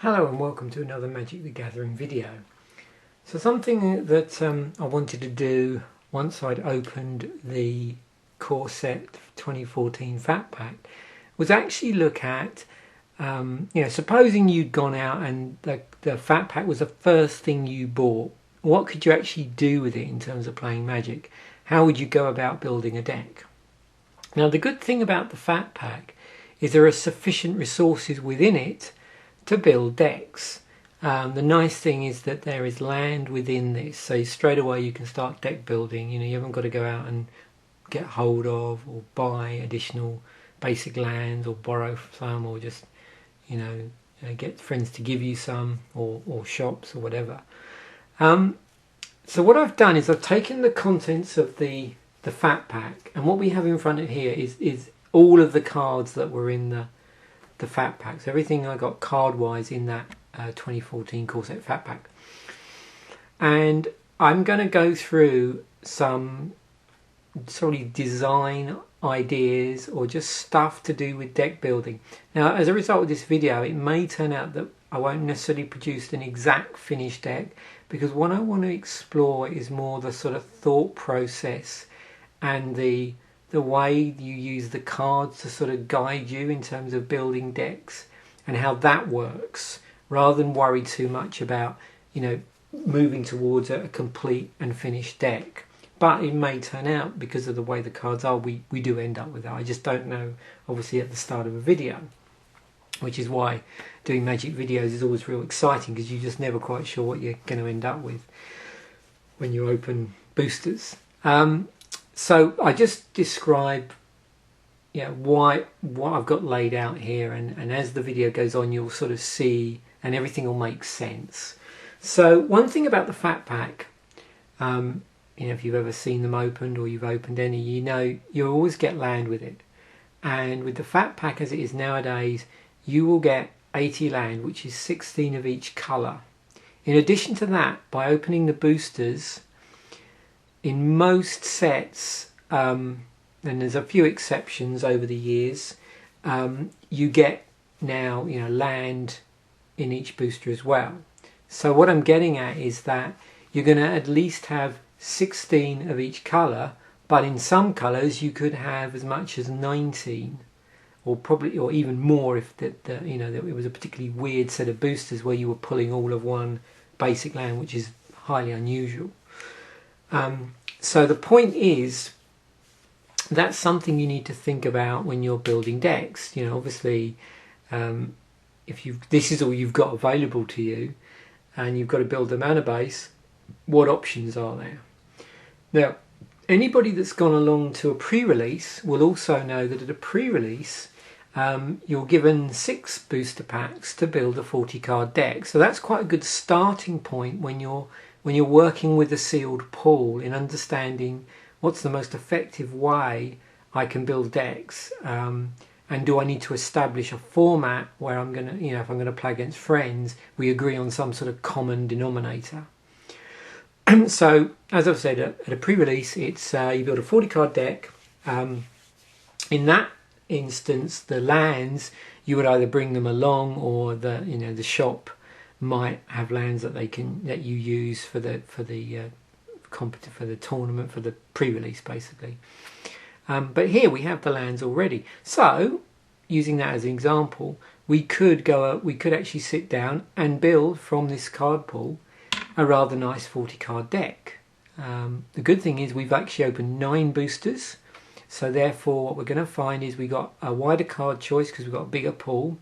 Hello and welcome to another Magic the Gathering video. So something that I wanted to do once I'd opened the core set 2014 Fat Pack was actually look at, supposing you'd gone out and the Fat Pack was the first thing you bought, what could you actually do with it in terms of playing Magic? How would you go about building a deck? Now the good thing about the Fat Pack is there are sufficient resources within it to build decks. The nice thing is that there is land within this, so straight away you can start deck building. You haven't got to go out and get hold of or buy additional basic lands or borrow some, or just get friends to give you some, or shops or whatever. So what I've done is I've taken the contents of the Fat Pack, and what we have in front of here is all of the cards that were in the Fat Pack. So everything I got card wise in that 2014 core set Fat Pack, and I'm going to go through some sort of design ideas or just stuff to do with deck building. Now as a result of this video, it may turn out that I won't necessarily produce an exact finished deck, because what I want to explore is more the sort of thought process and the way you use the cards to sort of guide you in terms of building decks and how that works, rather than worry too much about moving towards a complete and finished deck. But it may turn out, because of the way the cards are, we do end up with that. I just don't know, obviously, at the start of a video, which is why doing Magic videos is always real exciting, because you're just never quite sure what you're going to end up with when you open boosters. So I just describe what I've got laid out here, and as the video goes on you'll sort of see, and everything will make sense. So one thing about the Fat Pack, if you've ever seen them opened or you've opened any, you always get land with it. And with the Fat Pack as it is nowadays, you will get 80 land, which is 16 of each colour. In addition to that, by opening the boosters, in most sets, and there's a few exceptions over the years, you get now land in each booster as well. So what I'm getting at is that you're going to at least have 16 of each colour, but in some colours you could have as much as 19, or even more if that it was a particularly weird set of boosters where you were pulling all of one basic land, which is highly unusual. So the point is, that's something you need to think about when you're building decks. Obviously, if this is all you've got available to you, and you've got to build a mana base, what options are there? Now, anybody that's gone along to a pre-release will also know that at a pre-release, you're given 6 booster packs to build a 40-card deck. So that's quite a good starting point when you're working with a sealed pool, in understanding what's the most effective way I can build decks, and do I need to establish a format where I'm going to, if I'm going to play against friends, we agree on some sort of common denominator. So as I've said, at a pre-release, it's you build a 40-card deck. In that instance, the lands, you would either bring them along, or the shop might have lands that you use for the tournament, for the pre-release basically. But here we have the lands already. So using that as an example, we could actually sit down and build from this card pool a rather nice 40-card deck. The good thing is we've actually opened 9 boosters, so therefore what we're going to find is we got a wider card choice because we've got a bigger pool.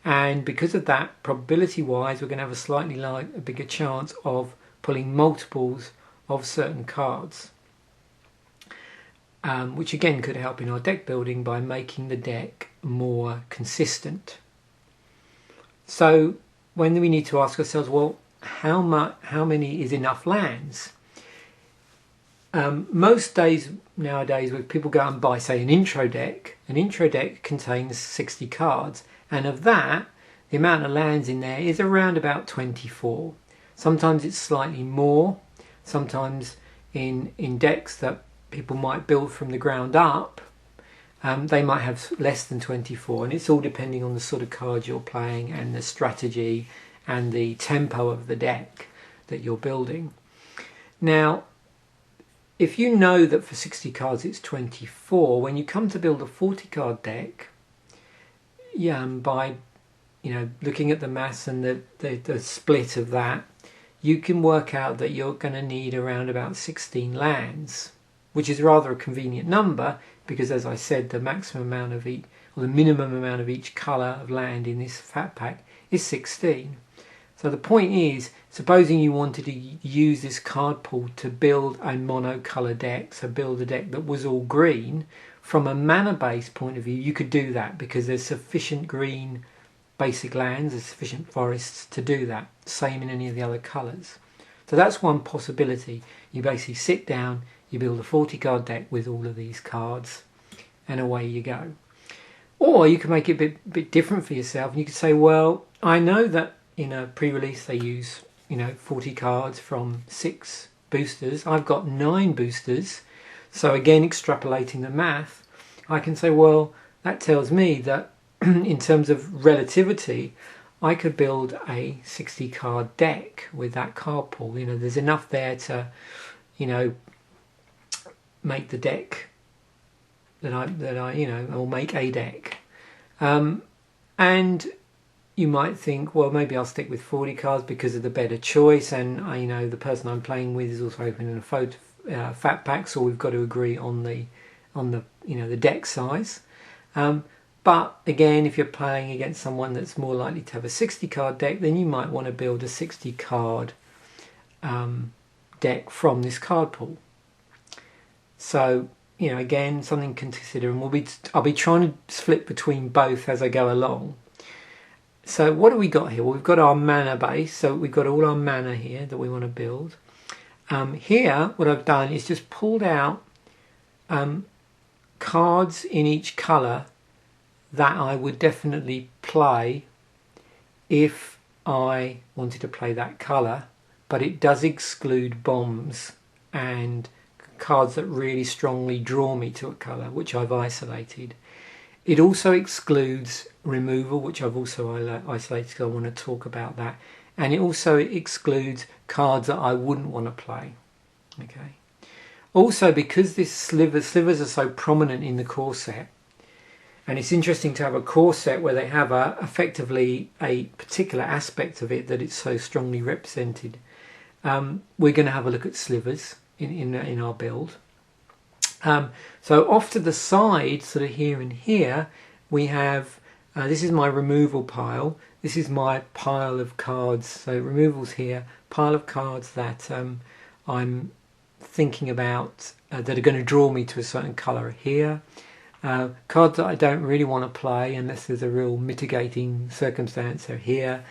And because of that, probability wise, we're going to have a bigger chance of pulling multiples of certain cards, which again could help in our deck building by making the deck more consistent. So when we need to ask ourselves, well, how many is enough lands? Most days nowadays, when people go out and buy, say, an intro deck contains 60 cards. And of that, the amount of lands in there is around about 24. Sometimes it's slightly more. Sometimes in decks that people might build from the ground up, They might have less than 24, and it's all depending on the sort of card you're playing and the strategy and the tempo of the deck that you're building. Now, if you know that for 60 cards it's 24, when you come to build a 40 card deck, by looking at the maths and the split of that, you can work out that you're going to need around about 16 lands, which is rather a convenient number because, as I said, the maximum amount of each, or the minimum amount of each colour of land in this fat pack is 16. So the point is, supposing you wanted to use this card pool to build a monocolour deck, so build a deck that was all green, from a mana-based point of view, you could do that because there's sufficient green basic lands, there's sufficient forests to do that. Same in any of the other colours. So that's one possibility. You basically sit down, you build a 40 card deck with all of these cards, and away you go. Or you can make it a bit different for yourself, and you could say, well, I know that in a pre-release they use 40 cards from 6 boosters. I've got 9 boosters, so again, extrapolating the math, I can say, well, that tells me that in terms of relativity, I could build a 60 card deck with that card pool. There's enough there to make the deck that I or make a deck. And you might think, well, maybe I'll stick with 40 cards because of the better choice, and the person I'm playing with is also opening a fat pack, so we've got to agree on the the deck size. But again, if you're playing against someone that's more likely to have a 60 card deck, then you might want to build a 60 card deck from this card pool. So again, something to consider, and I'll be trying to flip between both as I go along. So what do we got here? Well, we've got our mana base, so we've got all our mana here that we want to build. Here, what I've done is just pulled out cards in each colour that I would definitely play if I wanted to play that colour, but it does exclude bombs and cards that really strongly draw me to a colour, which I've isolated. It also excludes removal, which I've also isolated because I want to talk about that. And it also excludes cards that I wouldn't want to play. Okay. Also, because this slivers are so prominent in the core set, and it's interesting to have a core set where they have effectively a particular aspect of it that it's so strongly represented. We're going to have a look at slivers in our build. So off to the side, sort of here and here, we have, this is my removal pile. This is my pile of cards. So removals here, pile of cards that I'm thinking about that are going to draw me to a certain colour here. Cards that I don't really want to play unless there's a real mitigating circumstance are here.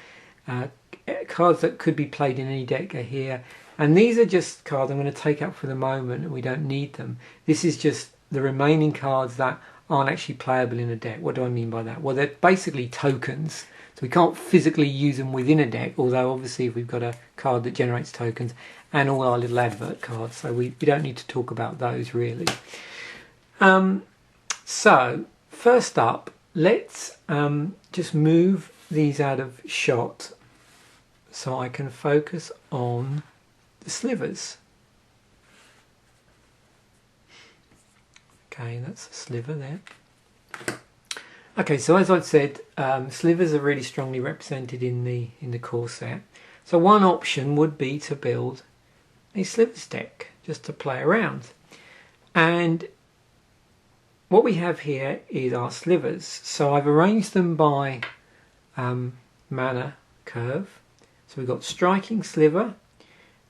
Cards that could be played in any deck are here. And these are just cards I'm going to take out for the moment, and we don't need them. This is just the remaining cards that aren't actually playable in a deck. What do I mean by that? Well, they're basically tokens. So we can't physically use them within a deck, although obviously if we've got a card that generates tokens, and all our little advert cards, so we don't need to talk about those really. So first up, let's just move these out of shot so I can focus on the slivers. Okay, that's a sliver there. Okay, so as I've said, slivers are really strongly represented in the core set. So one option would be to build a slivers deck just to play around. And what we have here is our slivers. So I've arranged them by mana curve. So we've got striking sliver,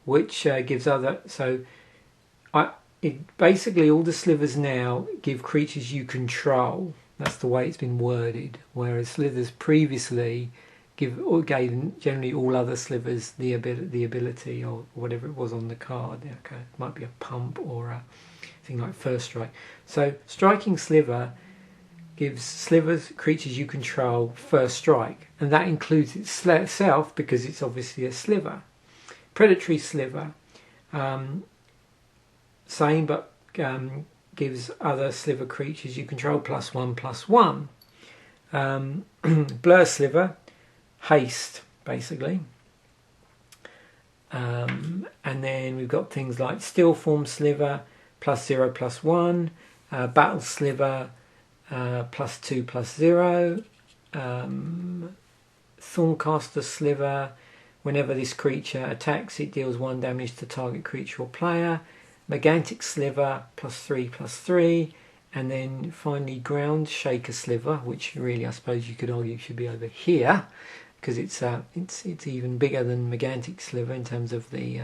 which gives other. So basically all the slivers now give creatures you control. That's the way it's been worded. Whereas slivers previously gave generally all other slivers the ability or whatever it was on the card. Okay, it might be a pump or a thing like first strike. So striking sliver gives slivers, creatures you control, first strike, and that includes itself because it's obviously a sliver. Predatory sliver, same, but gives other sliver creatures you control +1/+1. Blur sliver, haste basically. And then we've got things like still form sliver +0/+1, battle sliver +2/+0, Thorncaster sliver, whenever this creature attacks it deals 1 damage to target creature or player, Megantic sliver +3/+3, and then finally ground shaker sliver, which really I suppose you could argue should be over here, because it's even bigger than Megantic sliver in terms of the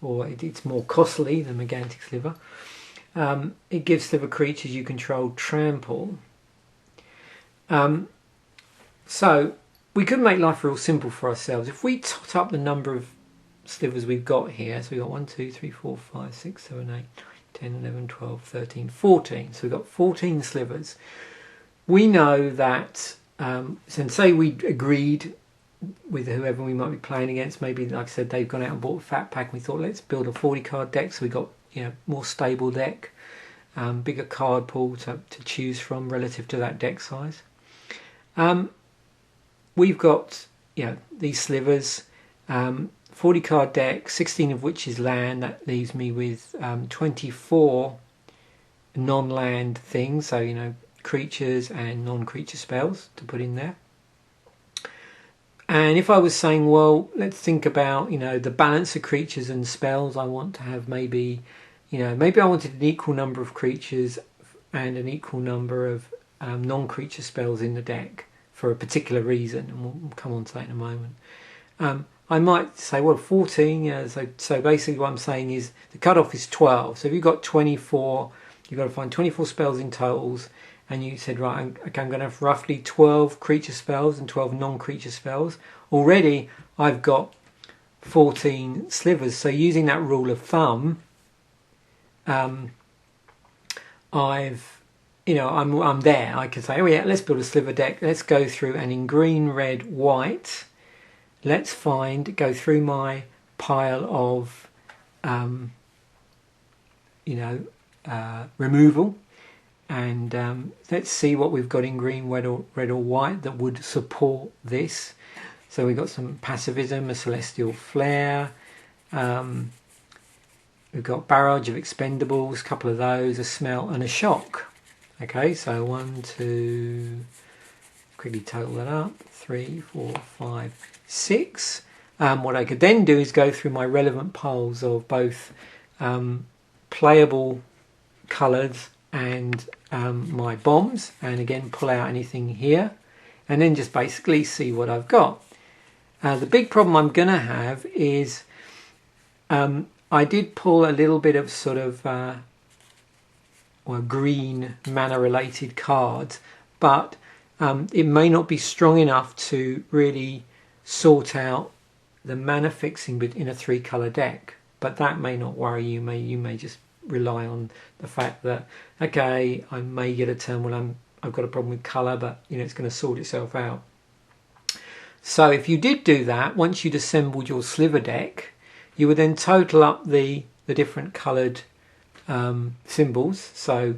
it's more costly than Megantic sliver. It gives sliver creatures you control trample. So we could make life real simple for ourselves if we tot up the number of slivers we've got here. So we've got 1, 2, 3, 4, 5, 6, 7, 8, 10, 11, 12, 13, 14. So we've got 14 slivers. We know that, so say we agreed with whoever we might be playing against, maybe like I said, they've gone out and bought a fat pack, and we thought let's build a 40 card deck, so we got, you know, more stable deck, bigger card pool to choose from relative to that deck size. We've got, you know, these slivers, 40 card deck, 16 of which is land. That leaves me with 24 non-land things, so, you know, creatures and non-creature spells to put in there. And if I was saying, well, let's think about, you know, the balance of creatures and spells, I want to have maybe, you know, maybe I wanted an equal number of creatures and an equal number of non-creature spells in the deck for a particular reason, and we'll come on to that in a moment. I might say, well, 14, you know, so basically what I'm saying is the cutoff is 12. So if you've got 24, you've got to find 24 spells in totals, and you said, right, okay, I'm going to have roughly 12 creature spells and 12 non-creature spells. Already I've got 14 slivers, so using that rule of thumb, I'm there. I can say, oh yeah, let's build a sliver deck. Let's go through, and in green, red, white, let's go through my pile of, removal, and let's see what we've got in green, red or white that would support this. So we've got some pacifism, a celestial flare. We've got barrage of expendables, a couple of those, a smell and a shock. Okay, so 1, 2, quickly total that up, 3, 4, 5, 6. What I could then do is go through my relevant piles of both playable colours and my bombs, and again pull out anything here, and then just basically see what I've got. The big problem I'm going to have is I did pull a little bit of sort of green mana related cards, but it may not be strong enough to really sort out the mana fixing in a 3-colour deck. But that may not worry you. You may just rely on the fact that, okay, I may get a turn when I've got a problem with colour, but you know, it's going to sort itself out. So if you did do that, once you'd assembled your sliver deck, you would then total up the different coloured symbols. So,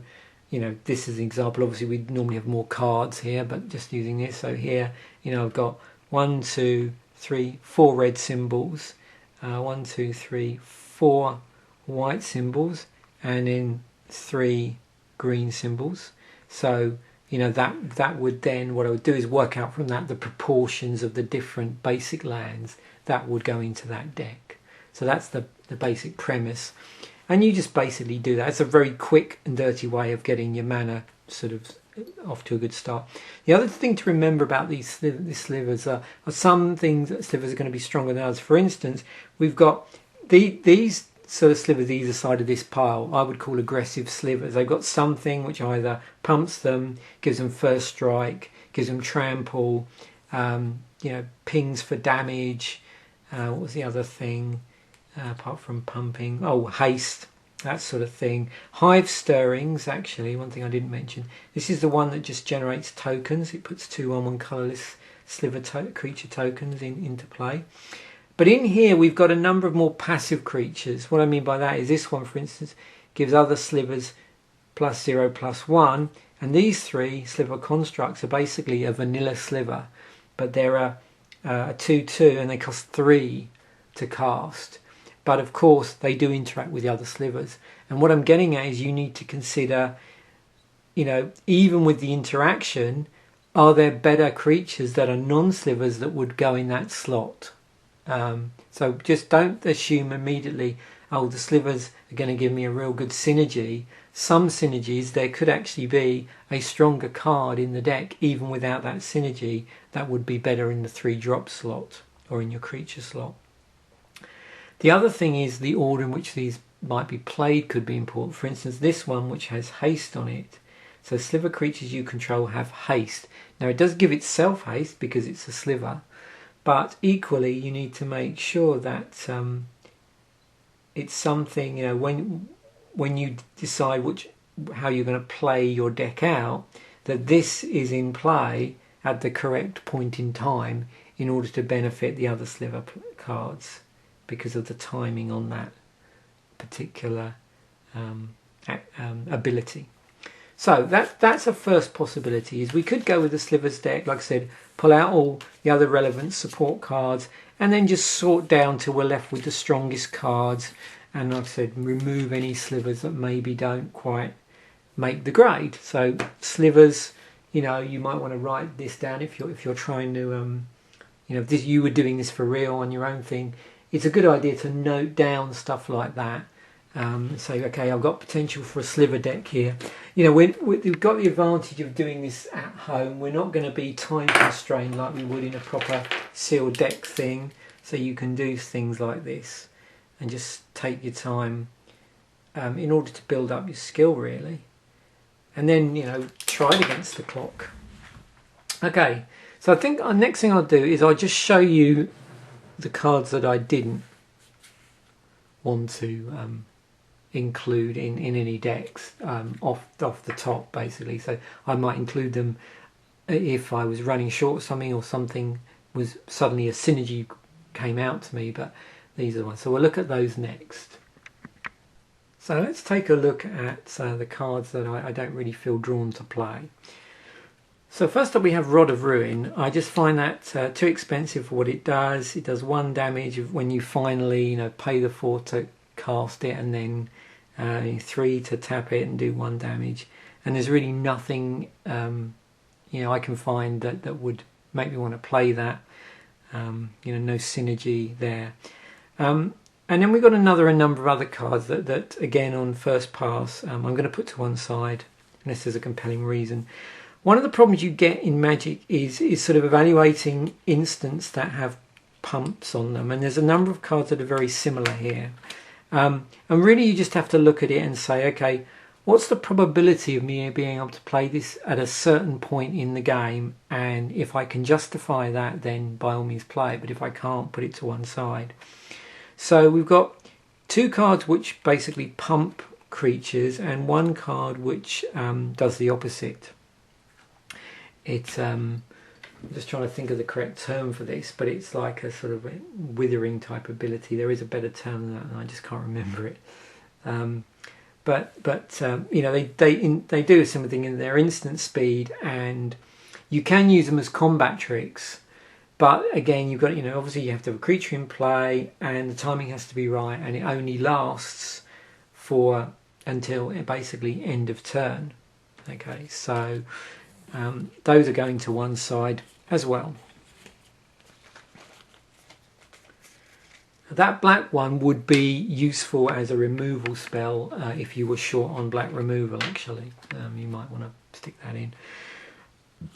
you know, this is an example. Obviously, we normally have more cards here, but just using this. So here, you know, I've got 1, 2, 3, 4 red symbols, 1, 2, 3, 4 white symbols, and then 3 green symbols. So, you know, that would then, what I would do is work out from that the proportions of the different basic lands that would go into that deck. So that's the basic premise. And you just basically do that. It's a very quick and dirty way of getting your mana sort of off to a good start. The other thing to remember about these slivers are some things that slivers are going to be stronger than others. For instance, we've got these sort of slivers either side of this pile, I would call aggressive slivers. They've got something which either pumps them, gives them first strike, gives them trample, pings for damage. What was the other thing? Apart from pumping, haste, that sort of thing. Hive stirrings, actually, one thing I didn't mention. This is the one that just generates tokens. It puts 2 on 1 colourless sliver creature tokens into play. But in here we've got a number of more passive creatures. What I mean by that is this one, for instance, gives other slivers +0, +1, and these 3 sliver constructs are basically a vanilla sliver, but they're a 2-2 and they cost 3 to cast. But of course they do interact with the other slivers, and what I'm getting at is you need to consider, you know, even with the interaction, are there better creatures that are non-slivers that would go in that slot? So just don't assume immediately, oh, the slivers are going to give me a real good synergy. Some synergies, there could actually be a stronger card in the deck even without that synergy that would be better in the 3-drop slot or in your creature slot. The other thing is the order in which these might be played could be important. For instance, this one, which has haste on it. So sliver creatures you control have haste. Now it does give itself haste because it's a sliver, but equally you need to make sure that it's something, you know, when you decide how you're going to play your deck out, that this is in play at the correct point in time in order to benefit the other sliver cards because of the timing on that particular ability. So that's a first possibility, is we could go with the slivers deck, like I said, pull out all the other relevant support cards and then just sort down till we're left with the strongest cards, and like I said, remove any slivers that maybe don't quite make the grade. So slivers, you know, you might want to write this down if you're trying to you know, if you were doing this for real on your own thing, it's a good idea to note down stuff like that. Say, okay, I've got potential for a sliver deck here. You know, we've got the advantage of doing this at home. We're not going to be time constrained like we would in a proper sealed deck thing. So you can do things like this and just take your time in order to build up your skill, really. And then, you know, try it against the clock. Okay, so I think the next thing I'll do is I'll just show you the cards that I didn't want to include in any decks off the top, basically. So I might include them if I was running short of something, or something was suddenly a synergy came out to me, but these are the ones. So we'll look at those next. So let's take a look at the cards that I don't really feel drawn to play. So first up we have Rod of Ruin. I just find that too expensive for what it does. It does 1 damage when you finally, you know, pay the 4 to cast it, and then 3 to tap it and do 1 damage. And there's really nothing you know, I can find that would make me want to play that. You know, no synergy there. And then we've got a number of other cards that again on first pass I'm going to put to one side unless there's a compelling reason. One of the problems you get in Magic is sort of evaluating instants that have pumps on them, and there's a number of cards that are very similar here. And really you just have to look at it and say, okay, what's the probability of me being able to play this at a certain point in the game, and if I can justify that, then by all means play it, but if I can't, put it to one side. So we've got 2 cards which basically pump creatures and 1 card which does the opposite. It's I'm just trying to think of the correct term for this, but it's like a sort of withering type ability. There is a better term than that, and I just can't remember it. But you know, they do a similar thing in their instant speed, and you can use them as combat tricks. But again, you've got, you know, obviously you have to have a creature in play, and the timing has to be right, and it only lasts for until basically end of turn. Okay, so those are going to one side as well. That black one would be useful as a removal spell if you were short on black removal, actually. You might want to stick that in.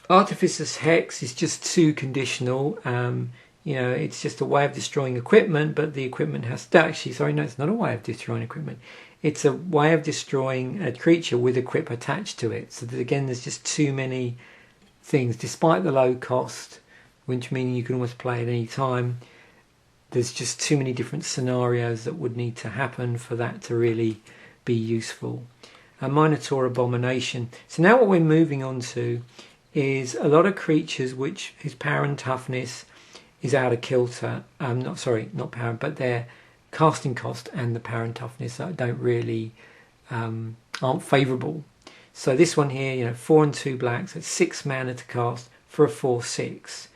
Artificer's Hex is just too conditional. You know, it's just a way of destroying equipment, but the equipment has to actually, sorry, no, it's not a way of destroying equipment. It's a way of destroying a creature with equip attached to it. So that, again, there's just too many things, despite the low cost, which meaning you can always play at any time. There's just too many different scenarios that would need to happen for that to really be useful. A Minotaur Abomination. So now what we're moving on to is a lot of creatures whose power and toughness is out of kilter. Not power, but their casting cost and the power and toughness don't really aren't favourable. So this one here, you know, 4 and 2 blacks at 6 mana to cast for a 4/6.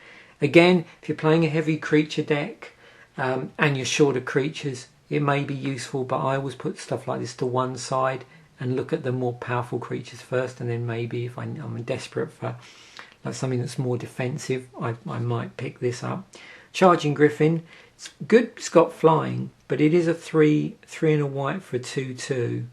Again, if you're playing a heavy creature deck and you're short of creatures, it may be useful, but I always put stuff like this to one side and look at the more powerful creatures first, and then maybe if I'm desperate for like something that's more defensive, I might pick this up. Charging Griffin, it's good, it's got flying, but it is a 3 and a white for a 2/2.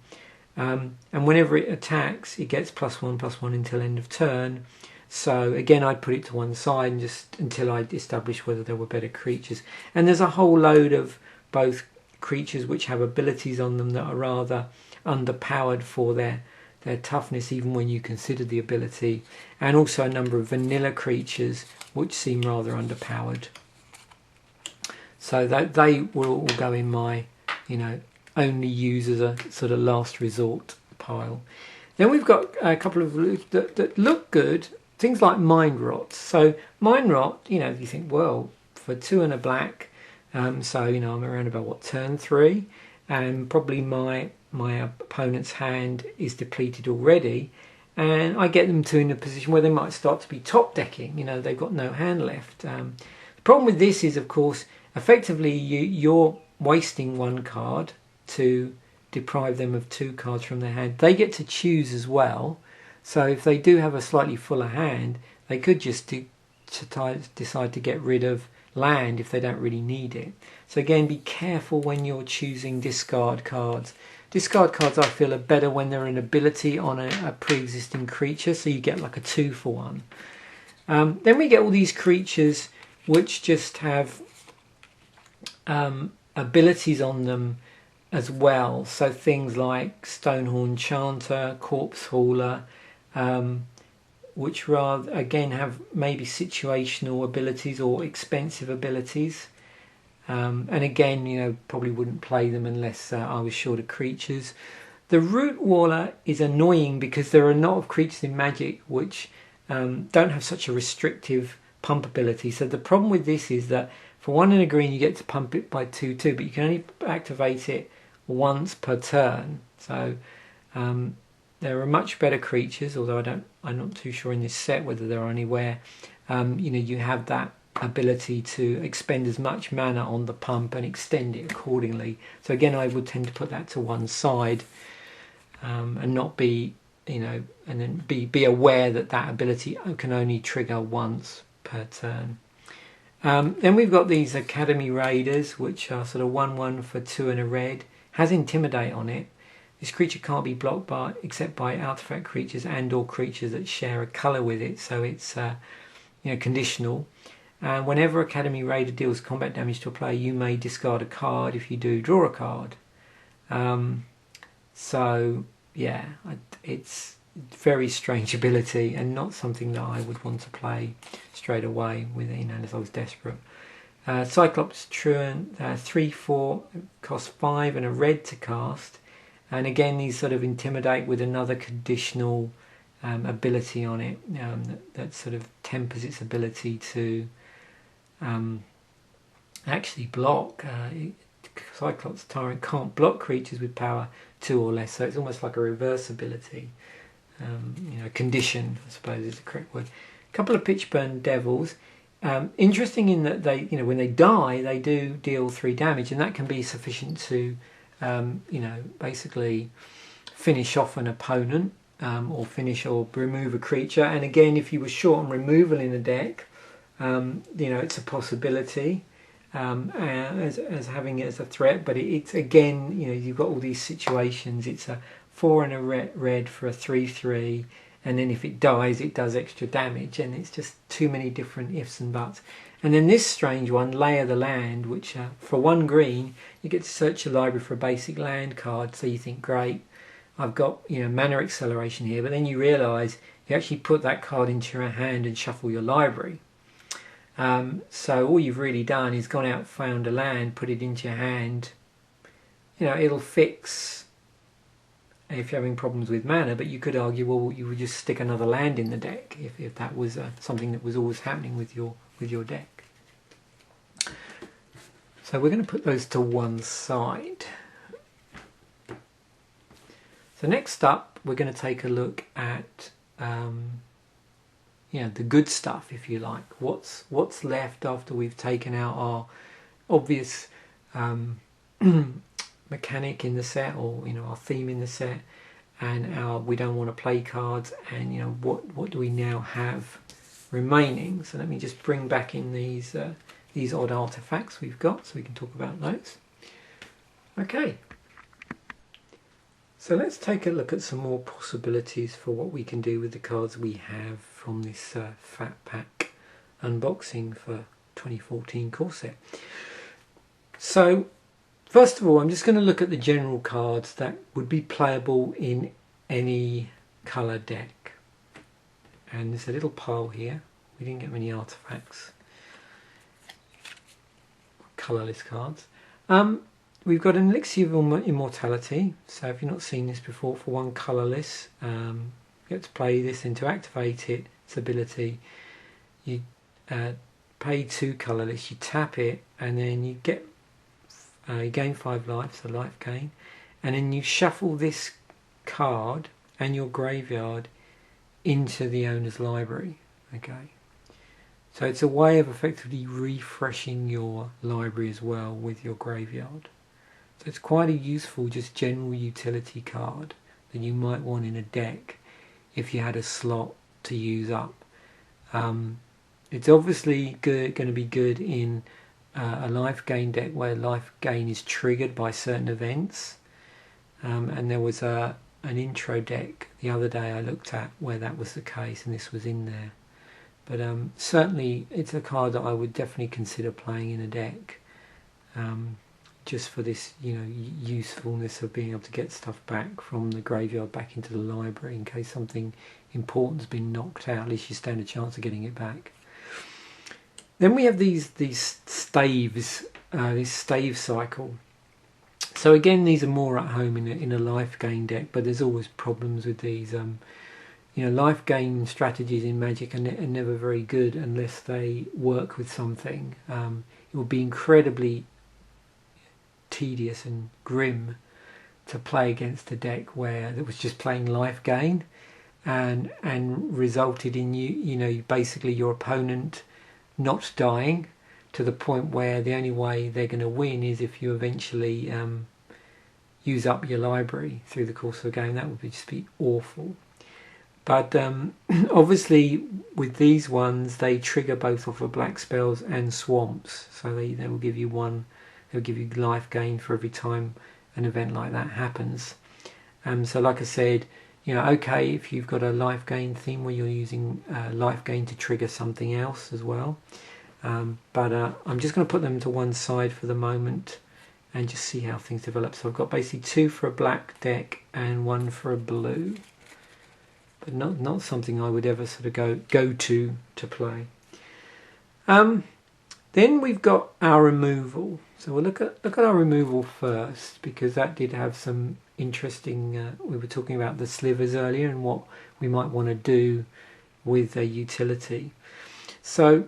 And whenever it attacks, it gets +1/+1 until end of turn. So again, I'd put it to one side and just until I'd establish whether there were better creatures. And there's a whole load of both creatures which have abilities on them that are rather underpowered for their toughness, even when you consider the ability, and also a number of vanilla creatures which seem rather underpowered. So that they will all go in my, you know, only use as a sort of last resort pile. Then we've got a couple of that look good, things like Mind Rot. So Mind Rot, you know, you think, well, for 2 and a black, so you know, I'm around about what, turn 3, and probably my opponent's hand is depleted already, and I get them to in a position where they might start to be top decking. You know, they've got no hand left. The problem with this is, of course, effectively you're wasting one card to deprive them of 2 cards from their hand. They get to choose as well, so if they do have a slightly fuller hand, they could just decide to get rid of land if they don't really need it. So again, be careful when you're choosing discard cards. Discard cards, I feel, are better when they're an ability on a pre-existing creature, so you get like a 2 for 1. Then we get all these creatures which just have abilities on them as well. So things like Stonehorn Chanter, Corpse Hauler, which rather again have maybe situational abilities or expensive abilities. And again, you know, probably wouldn't play them unless I was short of creatures. The Root Waller is annoying because there are a lot of creatures in Magic which don't have such a restrictive pump ability. So the problem with this is that for 1 and a green you get to pump it by 2/2, but you can only activate it once per turn. So there are much better creatures, although I'm not too sure in this set whether there are anywhere. You know, you have that ability to expend as much mana on the pump and extend it accordingly. So again, I would tend to put that to one side and not be, you know, and then be aware that that ability can only trigger once per turn. Then we've got these Academy Raiders, which are sort of 1/1 for 2 and a red. Has Intimidate on it. This creature can't be blocked except by artifact creatures and or creatures that share a colour with it. So it's you know, conditional. And whenever Academy Raider deals combat damage to a player, you may discard a card. If you do, draw a card. So yeah, it's very strange ability and not something that I would want to play straight away with, you know, unless I was desperate. Cyclops Truant, 3/4, costs 5 and a red to cast. And again, these sort of Intimidate with another conditional ability on it that sort of tempers its ability to actually block. Cyclops Tyrant can't block creatures with power 2 or less, so it's almost like a reverse ability. You know, condition, I suppose is the correct word. A couple of Pitchburn Devils. Interesting in that they, you know, when they die, they do deal 3 damage, and that can be sufficient to, you know, basically finish off an opponent, or finish or remove a creature. And again, if you were short on removal in a deck, you know, it's a possibility as having it as a threat. But it's again, you know, you've got all these situations. It's a 4 and a red for a 3/3. And then if it dies, it does extra damage, and it's just too many different ifs and buts. And then this strange one, Layer the Land, which for 1 green, you get to search your library for a basic land card. So you think, great, I've got, you know, mana acceleration here, but then you realise you actually put that card into your hand and shuffle your library. So all you've really done is gone out, found a land, put it into your hand. You know, it'll fix if you're having problems with mana, but you could argue, well, you would just stick another land in the deck if that was something that was always happening with your deck. So we're going to put those to one side. So next up, we're going to take a look at the good stuff, if you like. What's left after we've taken out our obvious mechanic in the set, or our theme in the set, and we don't want to play cards, and what do we now have remaining. So let me just bring back in these odd artifacts we've got, so we can talk about those. Okay, so let's take a look at some more possibilities for what we can do with the cards we have from this Fat Pack unboxing for 2014 core set. So first of all, I'm just going to look at the general cards that would be playable in any colour deck. And there's a little pile here. We didn't get many artifacts. Colourless cards. We've got an Elixir of Immortality. So if you've not seen this before, for one colourless, you get to play this, and to activate its ability, you pay 2 colourless, you tap it, and then you get you gain 5 life, so life gain, and then you shuffle this card and your graveyard into the owner's library. Okay, so it's a way of effectively refreshing your library as well with your graveyard. So it's quite a useful, just general utility card that you might want in a deck if you had a slot to use up. It's obviously going to be good in a life gain deck where life gain is triggered by certain events, and there was an intro deck the other day I looked at where that was the case, and this was in there. But certainly it's a card that I would definitely consider playing in a deck, just for this usefulness of being able to get stuff back from the graveyard back into the library in case something important has been knocked out. At least you stand a chance of getting it back. Then we have these staves, this stave cycle. So again, these are more at home in a life gain deck, but there's always problems with these. Life gain strategies in Magic are never very good unless they work with something. It would be incredibly tedious and grim to play against a deck where it was just playing life gain and resulted in you basically your opponent not dying to the point where the only way they're going to win is if you eventually use up your library through the course of the game. That would just be awful. But obviously with these ones, they trigger both off of black spells and swamps, so they will give you they'll give you life gain for every time an event like that happens. So like I said, okay, if you've got a life gain theme where you're using life gain to trigger something else as well. But I'm just going to put them to one side for the moment and just see how things develop. So I've got basically 2 for a black deck and 1 for a blue. But not something I would ever sort of go to play. Then we've got our removal. So we'll look at our removal first, because that did have some interesting. We were talking about the slivers earlier and what we might want to do with a utility. So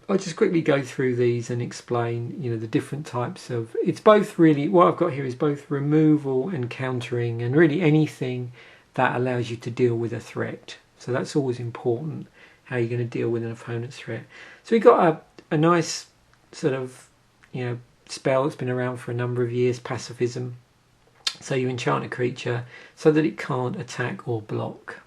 I'll just quickly go through these and explain, the different types of. It's both really what I've got here is both removal and countering, and really anything that allows you to deal with a threat. So that's always important, how you're going to deal with an opponent's threat. So we've got a nice sort of spell that's been around for a number of years, pacifism. So you enchant a creature so that it can't attack or block.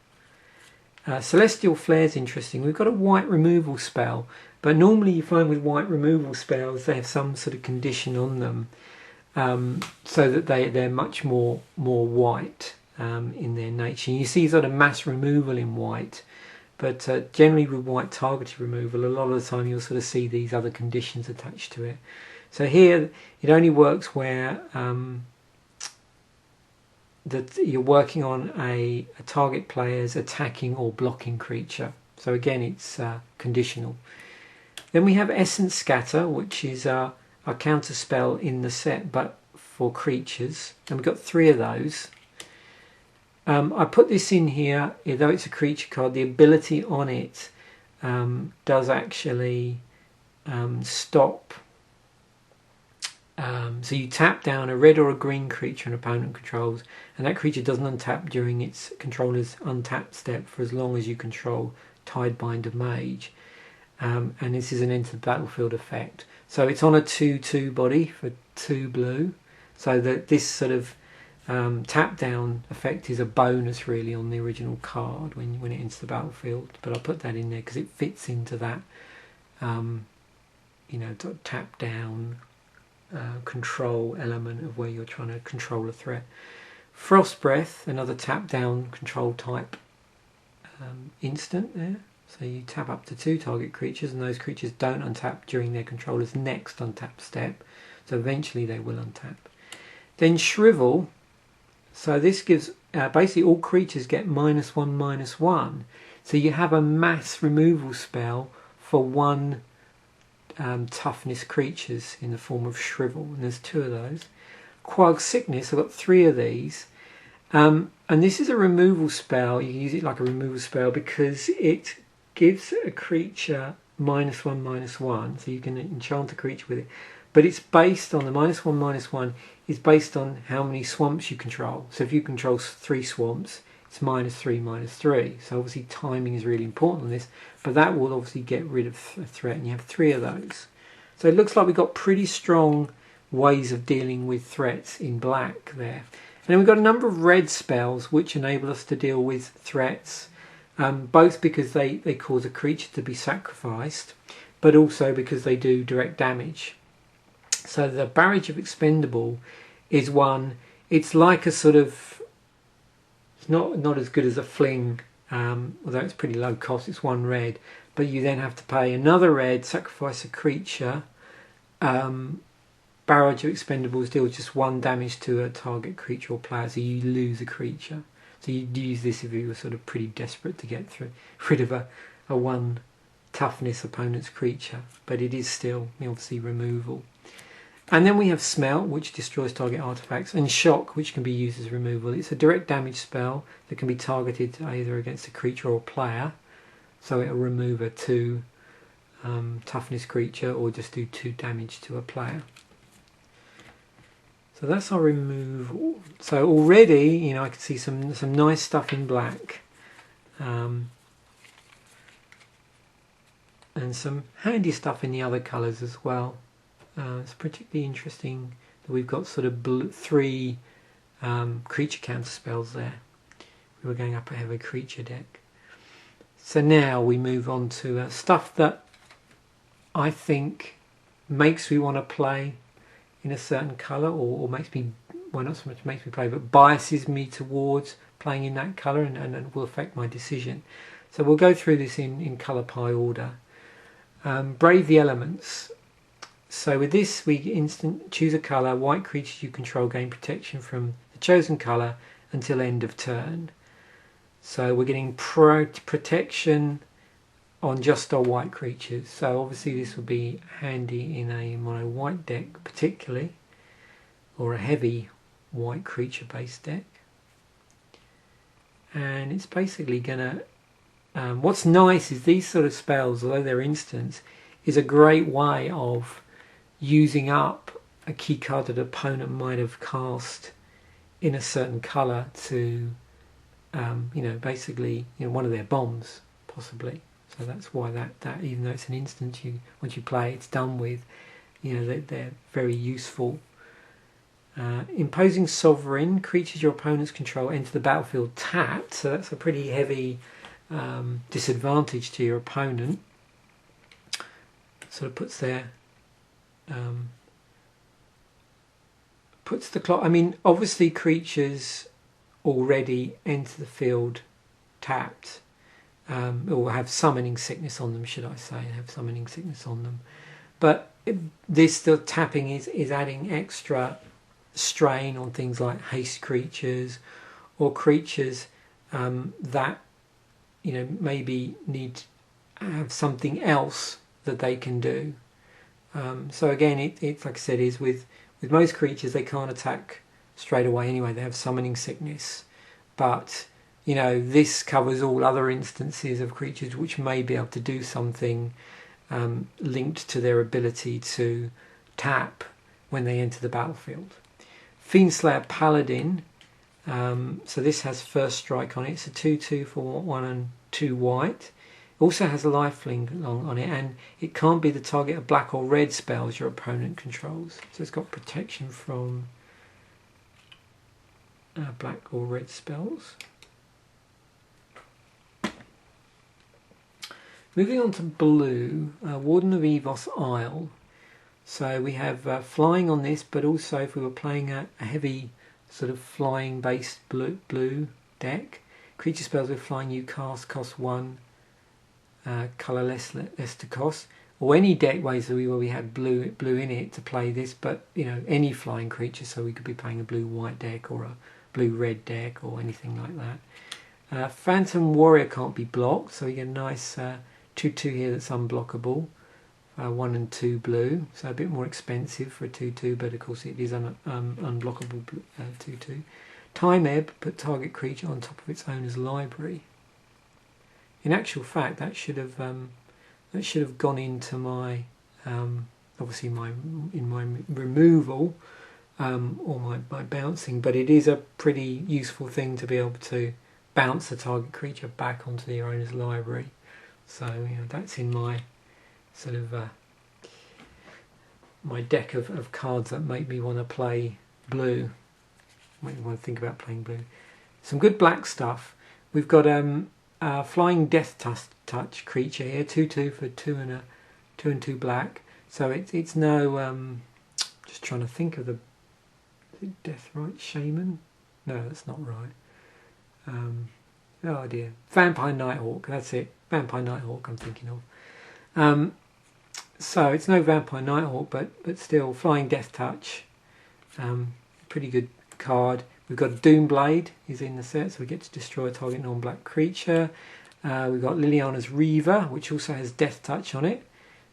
Celestial Flare is interesting. We've got a white removal spell, but normally you find with white removal spells they have some sort of condition on them, so that they're much more white in their nature. And you see sort of mass removal in white, but generally with white targeted removal, a lot of the time you'll sort of see these other conditions attached to it. So here it only works where that you're working on a target player's attacking or blocking creature. So again, it's conditional. Then we have Essence Scatter, which is our counter spell in the set, but for creatures. And we've got 3 of those. I put this in here, though it's a creature card, the ability on it does actually stop So you tap down a red or a green creature an opponent controls, and that creature doesn't untap during its controller's untap step for as long as you control Tidebinder Mage. And this is an enter the battlefield effect. So it's on a 2/2 body for 2 blue. So that this sort of tap down effect is a bonus really on the original card when it enters the battlefield. But I'll put that in there because it fits into that tap down control element of where you're trying to control a threat. Frost Breath, another tap down control type instant there. So you tap up to 2 target creatures, and those creatures don't untap during their controller's next untap step. So eventually they will untap. Then Shrivel. So this gives basically all creatures get -1/-1. So you have a mass removal spell for 1 toughness creatures in the form of Shrivel, and there's 2 of those. Quag Sickness, I've got 3 of these. And this is a removal spell. You can use it like a removal spell because it gives a creature -1/-1, so you can enchant a creature with it. But it's based on the -1/-1 is based on how many swamps you control. So if you control 3 swamps, it's -3/-3. So obviously timing is really important on this, but that will obviously get rid of a threat, and you have 3 of those. So it looks like we've got pretty strong ways of dealing with threats in black there. And then we've got a number of red spells which enable us to deal with threats, both because they cause a creature to be sacrificed, but also because they do direct damage. So the Barrage of Expendable is one, it's like a sort of, it's not as good as a Fling, although it's pretty low cost, it's 1 red, but you then have to pay another red, sacrifice a creature. Barrage of Expendables deals just 1 damage to a target creature or player, so you lose a creature. So you'd use this if you were sort of pretty desperate to get rid of a 1 toughness opponent's creature, but it is still obviously removal. And then we have Smelt, which destroys target artifacts, and Shock, which can be used as removal. It's a direct damage spell that can be targeted either against a creature or a player, so it'll remove a 2 toughness creature or just do 2 damage to a player. So that's our removal. So already, I can see some nice stuff in black, and some handy stuff in the other colours as well. It's particularly interesting that we've got sort of 3 creature counter spells there. We were going up a heavy creature deck. So now we move on to stuff that I think makes me want to play in a certain colour, or makes me, well, not so much makes me play, but biases me towards playing in that colour, and will affect my decision. So we'll go through this in colour pie order. Brave the Elements. So with this, we choose a colour. White creatures you control gain protection from the chosen colour until end of turn. So we're getting protection on just our white creatures. So obviously this will be handy in a mono white deck particularly, or a heavy white creature based deck. And it's basically gonna, what's nice is these sort of spells, although they're instants, is a great way of using up a key card that an opponent might have cast in a certain colour to basically one of their bombs possibly. So that's why that even though it's an instant, once you play it's done with, they're very useful. Imposing Sovereign, creatures your opponents control enter the battlefield tapped, so that's a pretty heavy disadvantage to your opponent. Sort of puts their puts the clock. I mean, obviously creatures already enter the field tapped, or have summoning sickness on them, should I say, have summoning sickness on them. But the tapping is adding extra strain on things like haste creatures, or creatures that maybe need to have something else that they can do. So again, it like I said, is with most creatures they can't attack straight away anyway. They have summoning sickness, but this covers all other instances of creatures which may be able to do something linked to their ability to tap when they enter the battlefield. Fiendslayer Paladin, so this has first strike on it. It's a 2/2 for 1 and 2 white. It also has a lifelink on it, and it can't be the target of black or red spells your opponent controls. So it's got protection from black or red spells. Moving on to blue, Warden of Evos Isle. So we have flying on this, but also if we were playing a heavy sort of flying based blue deck, creature spells with flying you cast cost 1, colour less to cost, or any deck ways where we had blue in it to play this, but you know, any flying creature, so we could be playing a blue white deck or a blue red deck or anything like that. Phantom Warrior can't be blocked, so we get a nice 2/2 here that's unblockable. 1 and 2 blue, so a bit more expensive for a 2/2, but of course it is unblockable 2/2. Time Ebb, put target creature on top of its owner's library. In actual fact, that should have gone into my obviously my removal or my bouncing, but it is a pretty useful thing to be able to bounce the target creature back onto the owner's library. So you know, that's in my sort of my deck of cards that make me want to play blue. Make me want to think about playing blue. Some good black stuff. We've got Flying Death Touch creature here, 2/2 for 2 and 2 black. So it's no just trying to think of the Deathrite Shaman. No, that's not right. Oh dear, Vampire Nighthawk. That's it. Vampire Nighthawk. I'm thinking of. So it's no Vampire Nighthawk, but still Flying Death Touch. Pretty good card. We've got Doomblade is in the set, so we get to destroy a target non-black creature. We've got Liliana's Reaver, which also has Death Touch on it.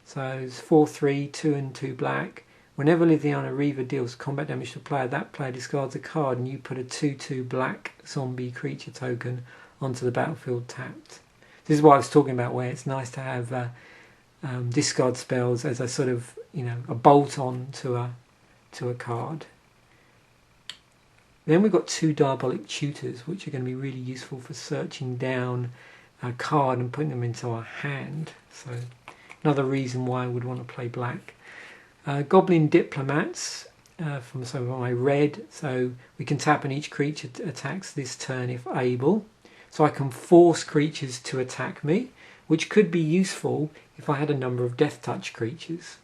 So it's 4/3, 2 and 2 black. Whenever Liliana Reaver deals combat damage to a player, that player discards a card and you put a 2/2 black zombie creature token onto the battlefield tapped. This is what I was talking about, where it's nice to have discard spells as a sort of, you know, a bolt on to a card. Then we've got 2 Diabolic Tutors, which are going to be really useful for searching down a card and putting them into our hand. So another reason why I would want to play black. Goblin Diplomats from some of my red, so we can tap and each creature attacks this turn if able. So I can force creatures to attack me, which could be useful if I had a number of Death Touch creatures.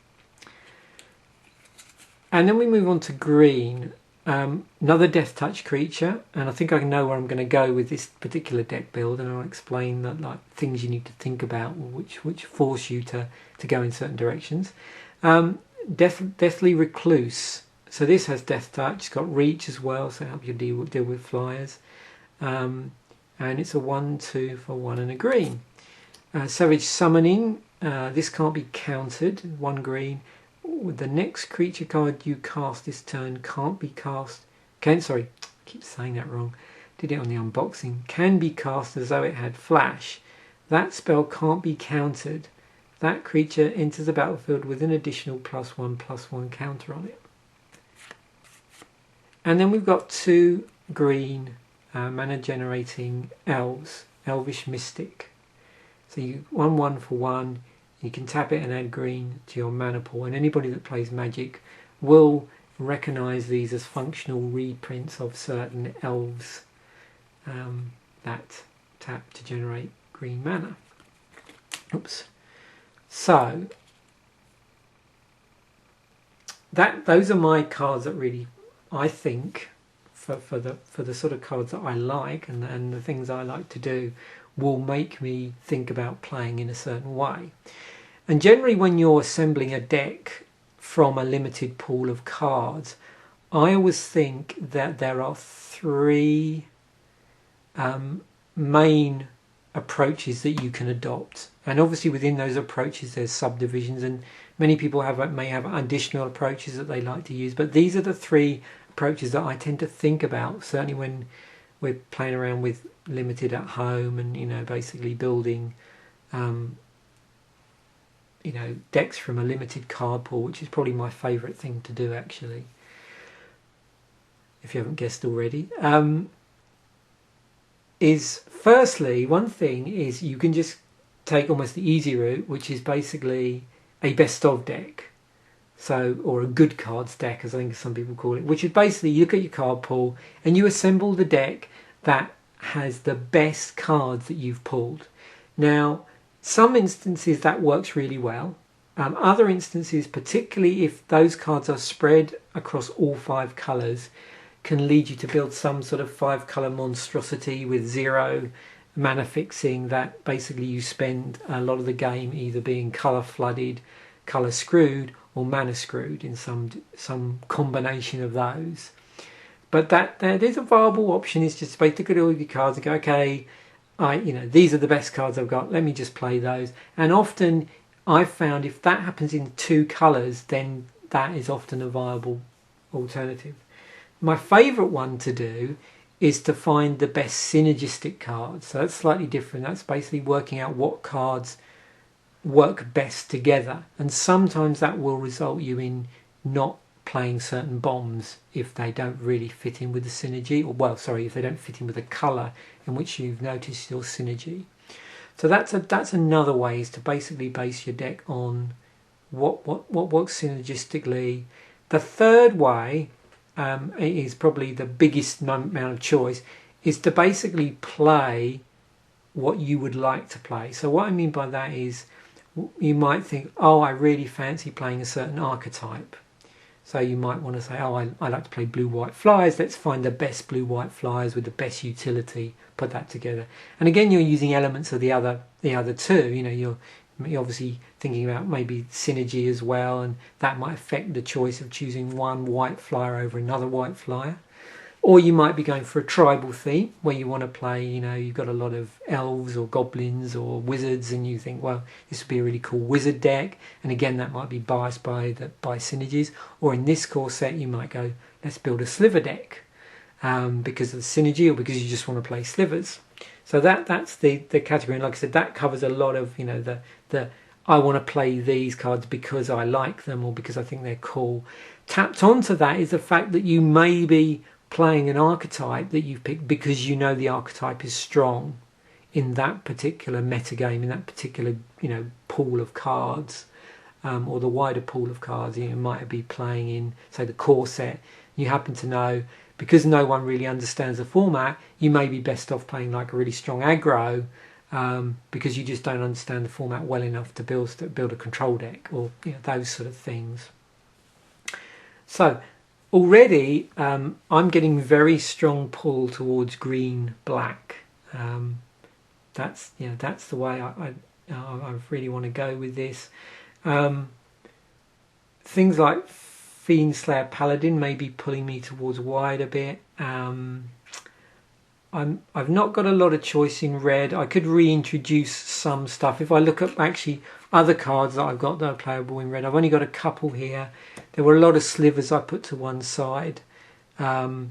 And then we move on to green. Another Death Touch creature, and I think I know where I'm going to go with this particular deck build, and I'll explain that, like, things you need to think about, which force you to go in certain directions. Deathly Recluse. So this has Death Touch. It's got Reach as well, so it helps you deal with flyers. And it's a 1/2 for 1 and a green. Savage Summoning. This can't be countered. 1 green. The next creature card you cast this turn can't be cast. Sorry, I keep saying that wrong. Did it on the unboxing. Can be cast as though it had flash. That spell can't be countered. That creature enters the battlefield with an additional +1/+1 counter on it. And then we've got 2 green mana generating elves. Elvish Mystic. So you 1/1 for 1. You can tap it and add green to your mana pool, and anybody that plays Magic will recognise these as functional reprints of certain elves that tap to generate green mana. Oops. So those are my cards that really, I think, for the sort of cards that I like and the things I like to do, will make me think about playing in a certain way. And generally when you're assembling a deck from a limited pool of cards, I always think that there are 3 main approaches that you can adopt. And obviously within those approaches there's subdivisions, and many people may have additional approaches that they like to use. But these are the 3 approaches that I tend to think about, certainly when we're playing around with limited at home and, you know, basically building you know, decks from a limited card pool, which is probably my favourite thing to do actually, if you haven't guessed already. Is firstly, one thing is you can just take almost the easy route, which is basically a best of deck. So, or a good cards deck, as I think some people call it, which is basically you look at your card pool and you assemble the deck that has the best cards that you've pulled. Now, some instances that works really well. Other instances, particularly if those cards are spread across all 5 colours, can lead you to build some sort of 5-colour monstrosity with 0 mana fixing that basically you spend a lot of the game either being colour flooded, colour screwed, or mana screwed in some combination of those. But that is a viable option. Is just basically look at all of your cards and go, okay, these are the best cards I've got. Let me just play those. And often I've found if that happens in 2 colours, then that is often a viable alternative. My favourite one to do is to find the best synergistic cards. So that's slightly different. That's basically working out what cards work best together. And sometimes that will result you in not playing certain bombs if they don't really fit in with the synergy, or well, sorry, if they don't fit in with the colour in which you've noticed your synergy. So that's another way, is to basically base your deck on what works synergistically. The third way is probably the biggest amount of choice, is to basically play what you would like to play. So what I mean by that is you might think, oh, I really fancy playing a certain archetype. So you might want to say, oh, I like to play blue-white flyers. Let's find the best blue-white flyers with the best utility, put that together. And again, you're using elements of the other 2. You know, you're obviously thinking about maybe synergy as well, and that might affect the choice of choosing one white flyer over another white flyer. Or you might be going for a tribal theme where you want to play, you know, you've got a lot of elves or goblins or wizards, and you think, well, this would be a really cool wizard deck. And again, that might be biased by synergies. Or in this core set, you might go, let's build a sliver deck because of the synergy, or because you just want to play slivers. So that's the category. And like I said, that covers a lot of, you know, the I want to play these cards because I like them or because I think they're cool. Tapped onto that is the fact that you may be playing an archetype that you've picked because you know the archetype is strong in that particular metagame, in that particular, you know, pool of cards, or the wider pool of cards. You might be playing in, say, the core set. You happen to know, because no one really understands the format, you may be best off playing like a really strong aggro, because you just don't understand the format well enough to build a control deck, or, you know, those sort of things. So already I'm getting very strong pull towards green black. That's the way I really want to go with this. Things like Fiend Slayer Paladin may be pulling me towards white a bit. I've not got a lot of choice in red. I could reintroduce some stuff. If I look at actually other cards that I've got that are playable in red, I've only got a couple here. There were a lot of slivers I put to one side. And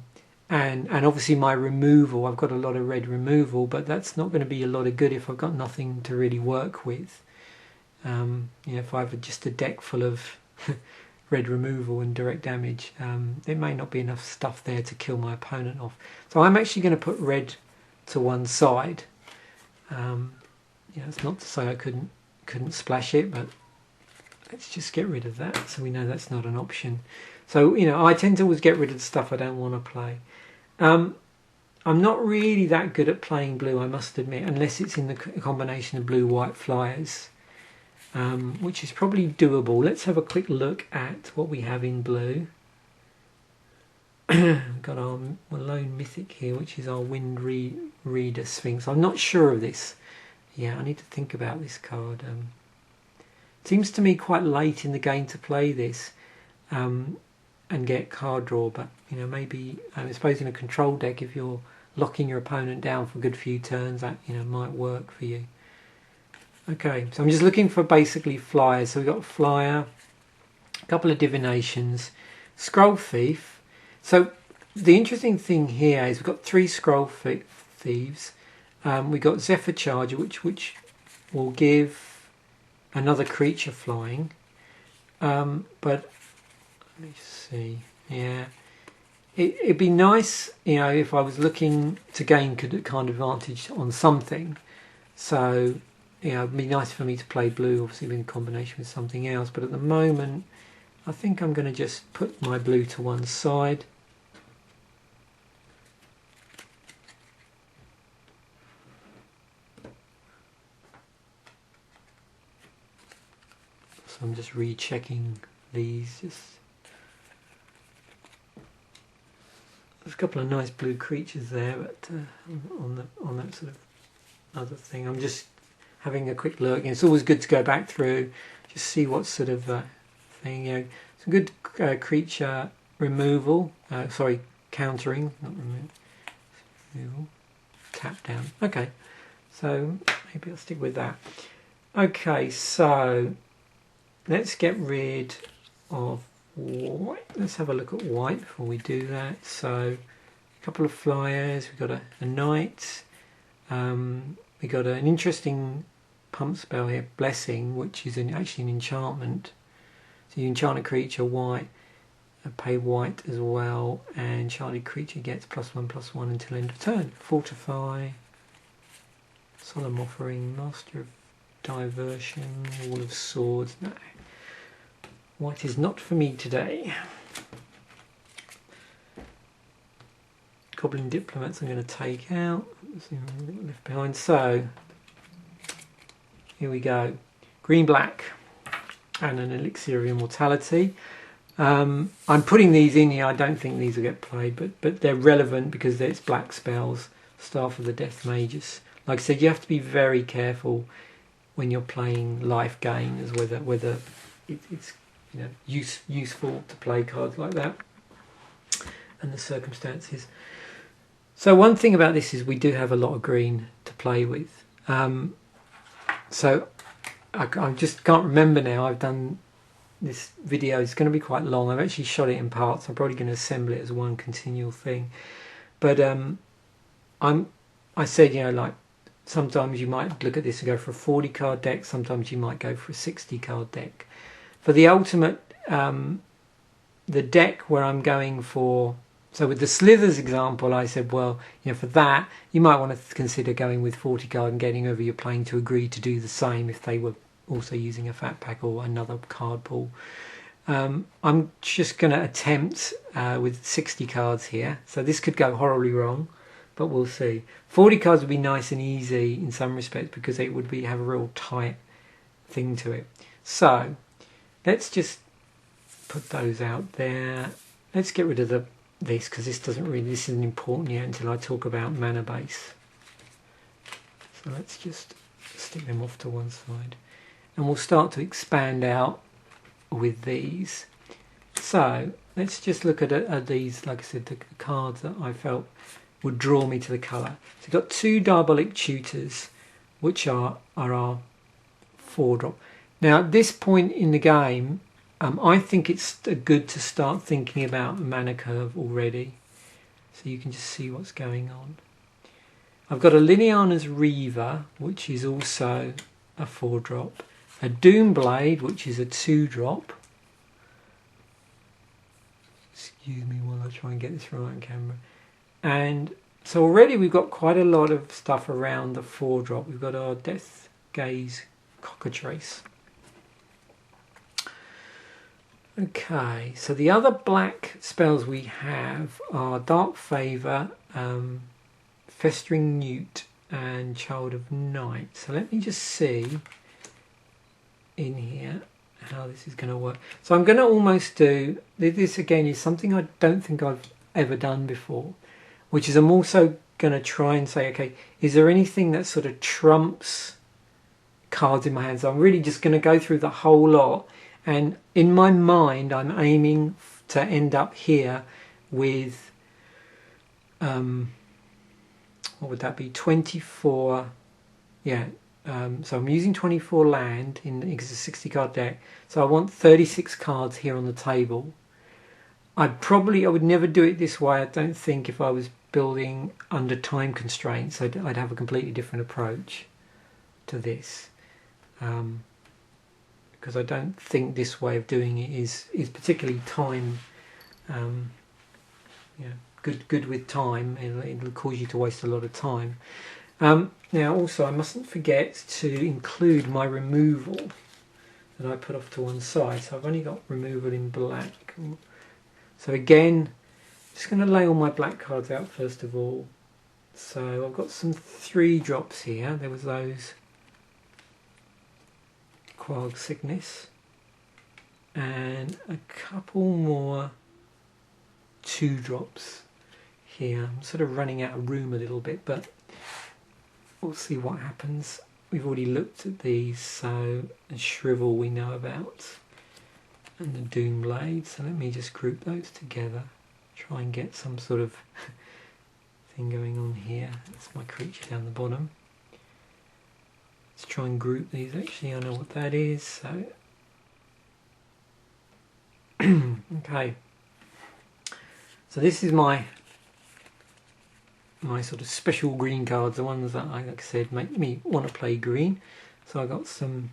obviously my removal, I've got a lot of red removal, but that's not going to be a lot of good if I've got nothing to really work with. If I have just a deck full of red removal and direct damage, there may not be enough stuff there to kill my opponent off. So I'm actually going to put red to one side. It's not to say I couldn't splash it, but let's just get rid of that so we know that's not an option. So, I tend to always get rid of the stuff I don't want to play. I'm not really that good at playing blue, I must admit, unless it's in the combination of blue-white flyers, which is probably doable. Let's have a quick look at what we have in blue. We've got our lone mythic here, which is our Wind Reader Sphinx. I'm not sure of this. Yeah, I need to think about this card. It seems to me quite late in the game to play this and get card draw, but maybe I suppose in a control deck, if you're locking your opponent down for a good few turns, that might work for you. Okay, so I'm just looking for basically flyers. So we've got a flyer, a couple of divinations, Scroll Thief. So the interesting thing here is we've got 3 Scroll Thieves. We've got Zephyr Charger, which will give another creature flying. But let me see. Yeah, it'd be nice, you know, if I was looking to gain kind of advantage on something. So, you know, it'd be nice for me to play blue, obviously in combination with something else. But at the moment, I think I'm going to just put my blue to one side. So I'm just rechecking these. There's a couple of nice blue creatures there, but on that sort of other thing, I'm just having a quick look. And it's always good to go back through, just see what sort of thing. You know, some good creature removal. Sorry, countering, not removal. Tap down. Okay, so maybe I'll stick with that. Okay, so let's get rid of white. Let's have a look at white before we do that. So a couple of flyers. We've got a knight. We got an interesting pump spell here, Blessing, which is actually an enchantment. So you enchant a creature white, pay white as well, and enchanted creature gets +1/+1 until end of turn. Fortify, Solemn Offering, Master of Diversion, Wall of Swords. No, white is not for me today. Goblin Diplomats I'm going to take out. Left behind. So here we go. Green, black, and an Elixir of Immortality. I'm putting these in here. I don't think these will get played, but they're relevant because it's black spells. Staff of the Death Magus. Like I said, you have to be very careful when you're playing life gain as whether it's, you know, useful to play cards like that and the circumstances. So one thing about this is we do have a lot of green to play with. So I just can't remember now. I've done this video. It's going to be quite long. I've actually shot it in parts. I'm probably going to assemble it as one continual thing. But I said, you know, like sometimes you might look at this and go for a 40 card deck. Sometimes you might go for a 60 card deck. For the ultimate, the deck where I'm going for, so with the Slithers example, I said, well, you know, for that, you might want to consider going with 40 card and getting whoever you're playing to agree to do the same if they were also using a fat pack or another card pool. I'm just going to attempt with 60 cards here. So this could go horribly wrong, but we'll see. 40 cards would be nice and easy in some respects because it would have a real tight thing to it. So let's just put those out there. Let's get rid of this because this isn't important yet until I talk about mana base. So let's just stick them off to one side. And we'll start to expand out with these. So let's just look at these, like I said, the cards that I felt would draw me to the colour. So we've got two Diabolic Tutors, which are our 4-drop. Now at this point in the game, I think it's good to start thinking about mana curve already, so you can just see what's going on. I've got a Liliana's Reaver, which is also a 4-drop. A Doomblade, which is a 2-drop. Excuse me while I try and get this right on camera. And so already we've got quite a lot of stuff around the 4-drop. We've got our Death Gaze Cockatrice. Okay, so the other black spells we have are Dark Favour, Festering Newt, and Child of Night. So let me just see in here how this is going to work. So I'm going to almost do this again. Is something I don't think I've ever done before, which is I'm also going to try and say, okay, is there anything that sort of trumps cards in my hand? So I'm really just going to go through the whole lot, and in my mind I'm aiming to end up here with what would that be, 24, yeah. So I'm using 24 land because it's a 60 card deck. So I want 36 cards here on the table. I would never do it this way. I don't think if I was building under time constraints, I'd have a completely different approach to this. because I don't think this way of doing it is particularly time, good with time. It'll cause you to waste a lot of time. Now also I mustn't forget to include my removal that I put off to one side. So I've only got removal in black. So again, just going to lay all my black cards out first of all. So I've got some 3 drops here. There was those Quag Cygnus and a couple more 2 drops here. I'm sort of running out of room a little bit, but we'll see what happens. We've already looked at these, so the Shrivel we know about and the Doom Blade, so let me just group those together, try and get some sort of thing going on here. That's my creature down the bottom. Let's try and group these. Actually, I know what that is, so okay, so this is my sort of special green cards, the ones that, like I said, make me want to play green. So I got some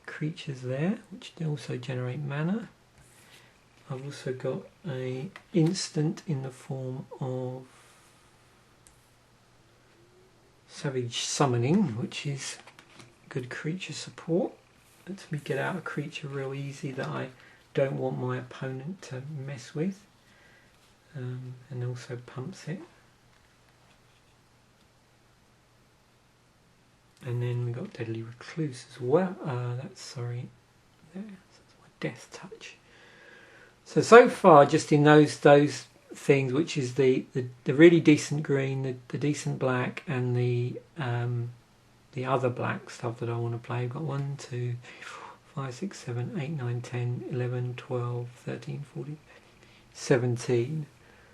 creatures there which also generate mana. I've also got a instant in the form of Savage Summoning, which is good creature support. Lets me get out a creature real easy that I don't want my opponent to mess with. And also pumps it. And then we got Deadly Recluse as well. That's there. So that's my Death Touch. So far, just in those things, which is the really decent green, the decent black, and the other black stuff that I want to play. I've got 1, 2, 4, 5, 6, 7, 8, 9, 10, 11, 12, 13, 14, 17.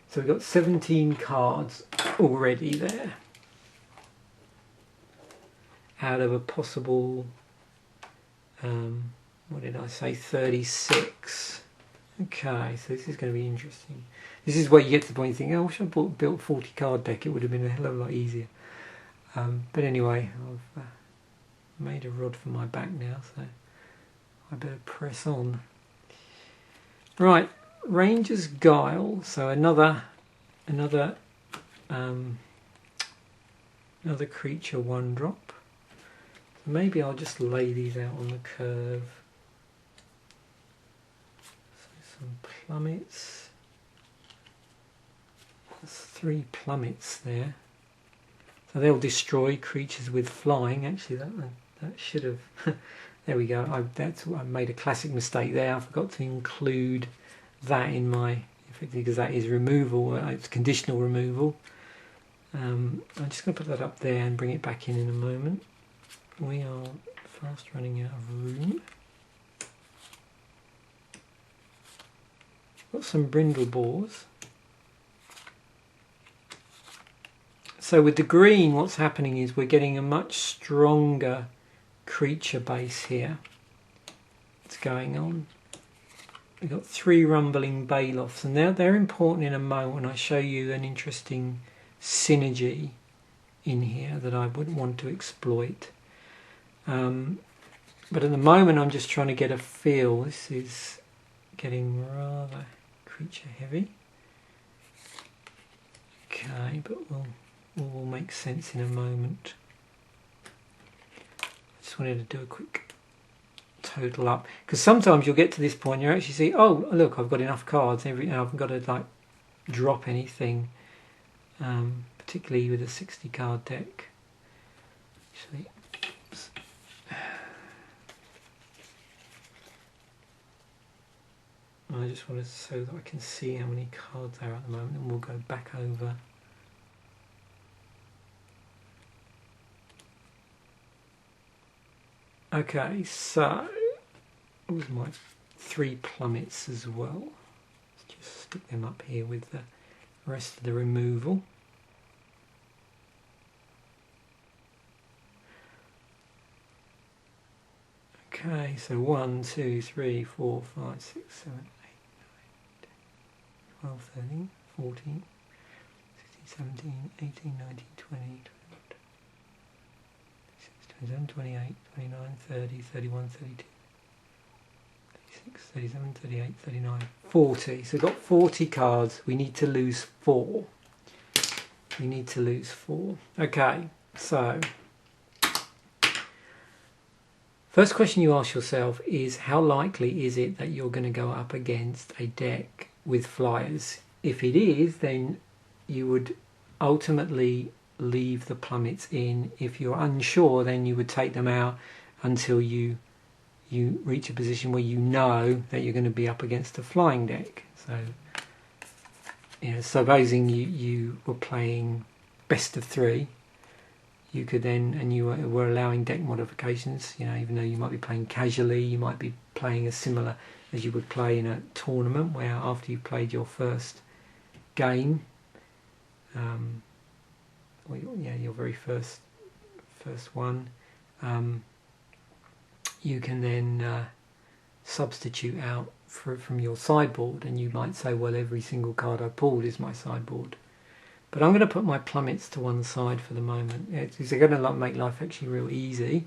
So we've got 17 cards already there out of a possible, what did I say, 36. Okay, so this is going to be interesting. This is where you get to the point you think, oh, I wish I built a 40 card deck, it would have been a hell of a lot easier. But anyway, I've made a rod for my back now, so I better press on. Right. Ranger's Guile, so another creature 1-drop. So maybe I'll just lay these out on the curve. So some plummets. There's 3 plummets there. So they'll destroy creatures with flying. Actually, that should have. There we go. I made a classic mistake there. I forgot to include that in my, because that is removal, it's conditional removal. I'm just going to put that up there and bring it back in a moment. We are fast running out of room. Got some brindle boars. So with the green, what's happening is we're getting a much stronger creature base here. What's going on? We've got 3 rumbling Baloths, and they're important in a moment when I show you an interesting synergy in here that I would want to exploit. But at the moment I'm just trying to get a feel. This is getting rather creature heavy. Okay, but will make sense in a moment. I just wanted to do a quick total up, because sometimes you'll get to this point you actually see, oh look, I've got enough cards, I haven't got to like drop anything, particularly with a 60 card deck. Actually, oops. I just want to so that I can see how many cards there are at the moment, and we'll go back over. Okay, so with my 3 plummets as well. Let's just stick them up here with the rest of the removal. Okay, so 1, 2, 3, 4, 5, 6, 7, 8, 9, 10, 12, 13, 14, 16, 17, 18, 19, 20, 21, 22, 27, 28, 29, 30, 31, 32, 36, 37, 38, 39, 40. So we've got 40 cards. We need to lose 4. We need to lose 4. Okay, so first question you ask yourself is, how likely is it that you're going to go up against a deck with flyers? If it is, then you would ultimately leave the plummets in. If you're unsure, then you would take them out until you reach a position where you know that you're going to be up against a flying deck. So, you know, supposing you were playing best of 3, you could then, and you were allowing deck modifications, you know, even though you might be playing casually, you might be playing as similar as you would play in a tournament, where after you've played your first game, or your very first one, you can then substitute out from your sideboard, and you might say, well, every single card I pulled is my sideboard. But I'm going to put my plummets to one side for the moment. It's going to make life actually real easy,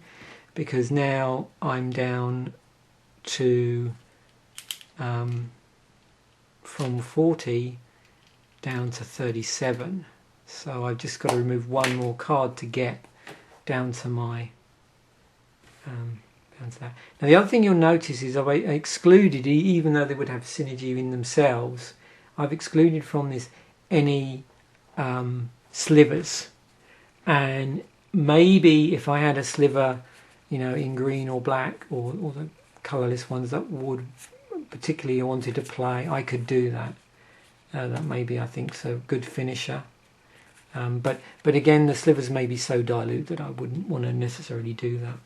because now I'm down to from 40 down to 37. So I've just got to remove one more card to get down to my down to that. Now the other thing you'll notice is I've excluded, even though they would have synergy in themselves, I've excluded from this any slivers. And maybe if I had a sliver, you know, in green or black, or the colourless ones that would particularly wanted to play, I could do that. That maybe, I think, is a good finisher. But again, the slivers may be so dilute that I wouldn't want to necessarily do that.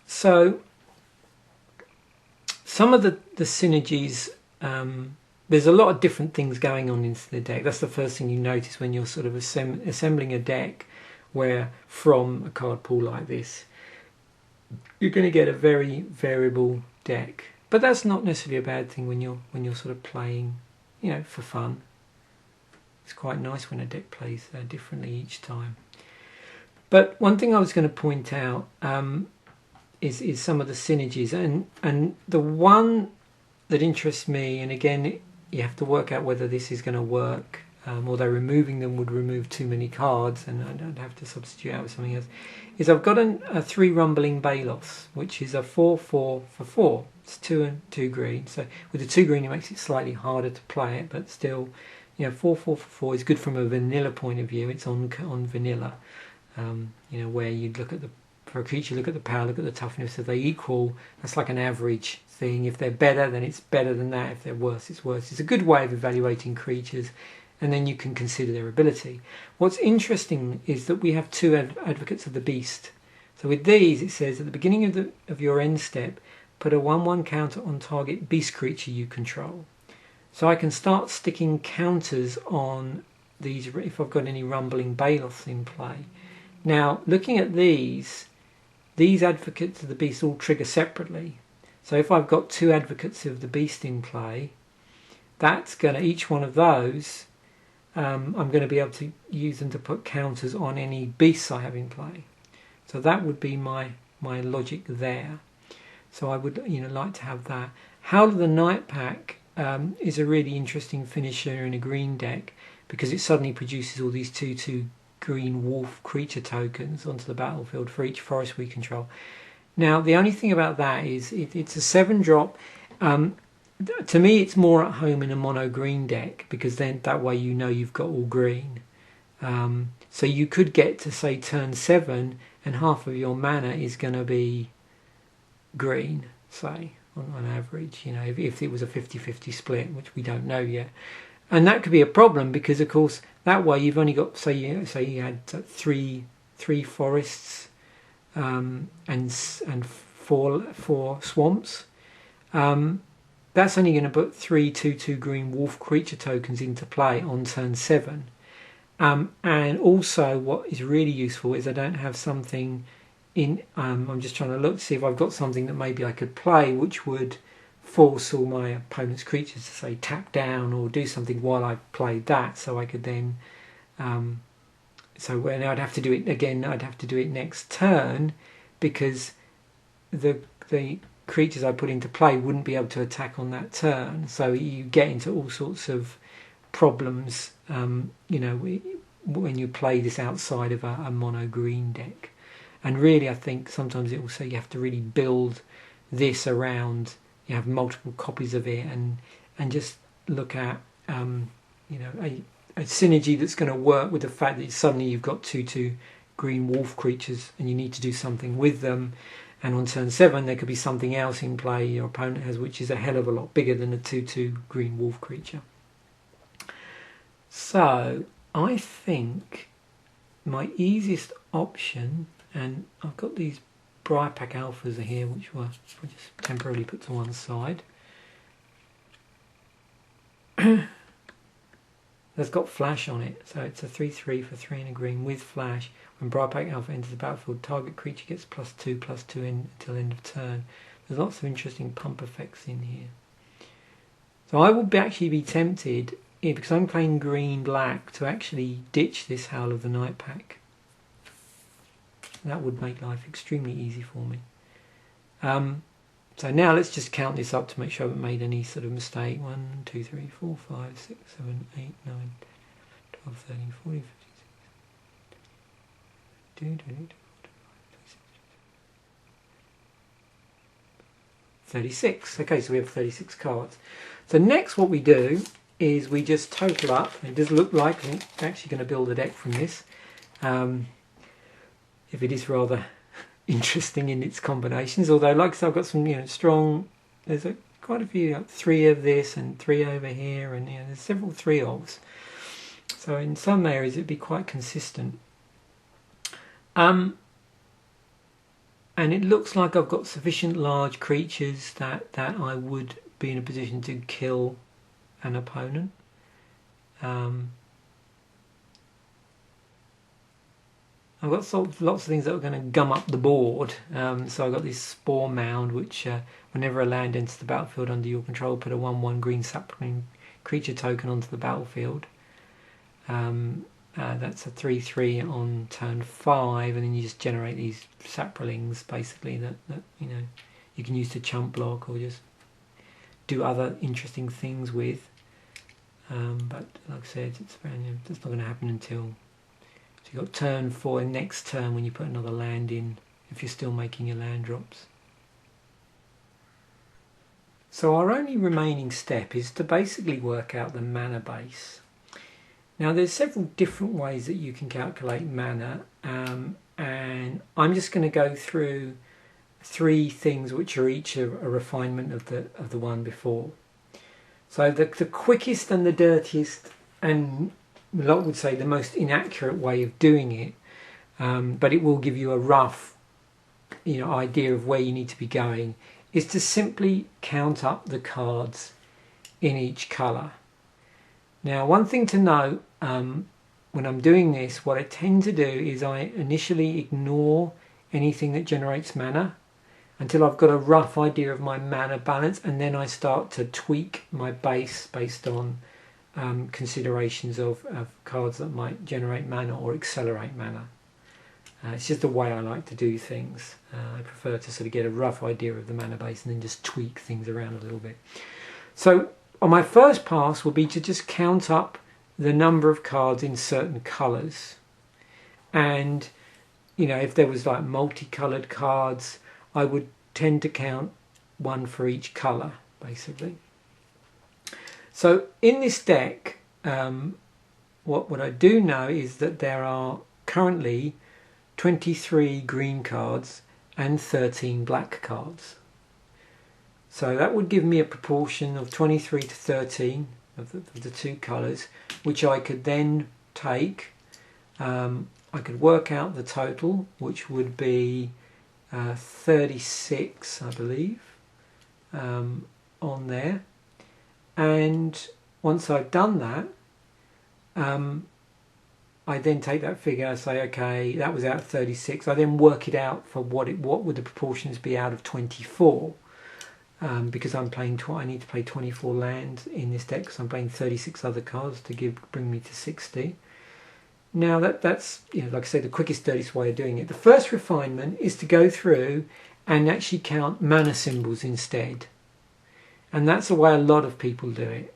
So some of the synergies, there's a lot of different things going on into the deck. That's the first thing you notice when you're sort of assembling a deck, where from a card pool like this, you're going to get a very variable deck. But that's not necessarily a bad thing when you're sort of playing, you know, for fun. It's quite nice when a deck plays differently each time. But one thing I was going to point out is some of the synergies, and the one that interests me, and again you have to work out whether this is going to work, although removing them would remove too many cards and I'd have to substitute out with something else, is I've got a 3 rumbling Balos, which is a 4/4 for 4. It's 2 and 2 green. So with the 2 green, it makes it slightly harder to play it, but still, you know, 4/4 for 4 is good from a vanilla point of view. It's on vanilla, you know, where you'd look at for a creature, look at the power, look at the toughness. If they equal, that's like an average thing. If they're better, then it's better than that. If they're worse, it's worse. It's a good way of evaluating creatures, and then you can consider their ability. What's interesting is that we have 2 advocates of the beast. So with these, it says at the beginning of your end step, put a 1/1 counter on target beast creature you control. So I can start sticking counters on these if I've got any rumbling Balos in play. Now, looking at these advocates of the beast all trigger separately. So if I've got 2 advocates of the beast in play, that's going to, each one of those, I'm going to be able to use them to put counters on any beasts I have in play. So that would be my logic there. So I would, you know, like to have that. Howl of the Night Pack is a really interesting finisher in a green deck, because it suddenly produces all these 2/2 green wolf creature tokens onto the battlefield for each forest we control. Now the only thing about that is it's a 7-drop. To me, it's more at home in a mono green deck, because then that way you know you've got all green. So you could get to, say, turn 7 and half of your mana is going to be green, say, on average, you know, if it was a 50-50 split, which we don't know yet. And that could be a problem, because of course that way you've only got, say you had three forests and 4 swamps. That's only going to put 3 2/2 green wolf creature tokens into play on turn 7. And also what is really useful is I don't have something in, I'm just trying to look to see if I've got something that maybe I could play which would force all my opponent's creatures to, say, tap down or do something while I played that, so I could then So when I'd have to do it again, I'd have to do it next turn, because the creatures I put into play wouldn't be able to attack on that turn. So you get into all sorts of problems, you know, when you play this outside of a mono green deck. And really, I think sometimes it also, you have to really build this around, you have multiple copies of it, and just look at you know, a synergy that's going to work with the fact that suddenly you've got 2/2 green wolf creatures and you need to do something with them, and on turn 7 there could be something else in play your opponent has, which is a hell of a lot bigger than a 2/2 green wolf creature. So I think my easiest option, and I've got these Briar Pack Alphas here, which we'll just temporarily put to one side. That's got flash on it, so it's a 3/3 for 3 and a green with flash. When Briar Pack Alpha enters the battlefield, target creature gets +2/+2 until end of turn. There's lots of interesting pump effects in here. So I would actually be tempted, because I'm playing green-black, to actually ditch this Howl of the Night pack. That would make life extremely easy for me. So now let's just count this up to make sure I haven't made any sort of mistake. 1, 2, 3, 4, 5, 6, 7, 8, 9, 12, 13, 14, 15, 36. Okay, so we have 36 cards. So next what we do is we just total up. It does look like I'm actually going to build a deck from this. If it is rather interesting in its combinations, although like I said, I've got some, you know, strong, there's quite a few, like 3 of this and 3 over here, and, you know, there's several 3-ofs, so in some areas it'd be quite consistent. And it looks like I've got sufficient large creatures that I would be in a position to kill an opponent. I've got lots of things that are going to gum up the board. So I've got this Spore Mound, which whenever a land enters the battlefield under your control, put a 1/1 green sapling creature token onto the battlefield. That's a 3/3 on turn 5, and then you just generate these saplings basically that you know, you can use to chump block or just do other interesting things with. But like I said, it's not going to happen until, so you've got turn 4 and next turn when you put another land in, if you're still making your land drops. So our only remaining step is to basically work out the mana base. Now there's several different ways that you can calculate mana, and I'm just going to go through 3 things which are each a refinement of the one before. So the quickest and the dirtiest, and a lot would say the most inaccurate way of doing it, but it will give you a rough, you know, idea of where you need to be going, is to simply count up the cards in each colour. Now one thing to note, when I'm doing this, what I tend to do is I initially ignore anything that generates mana until I've got a rough idea of my mana balance, and then I start to tweak my base based on considerations of cards that might generate mana or accelerate mana. It's just the way I like to do things. I prefer to sort of get a rough idea of the mana base and then just tweak things around a little bit. So on my first pass will be to just count up the number of cards in certain colours, and you know, if there was like multicoloured cards, I would tend to count 1 for each colour basically. So in this deck, what I do know is that there are currently 23 green cards and 13 black cards. So that would give me a proportion of 23 to 13 of the 2 colours, which I could then take. I could work out the total, which would be 36, I believe, on there. And once I've done that, I then take that figure and say, okay, that was out of 36. I then work it out for what would the proportions be out of 24, because I'm playing. I need to play 24 lands in this deck because I'm playing 36 other cards to bring me to 60. Now that's, you know, like I say, the quickest, dirtiest way of doing it. The first refinement is to go through and actually count mana symbols instead. And that's the way a lot of people do it,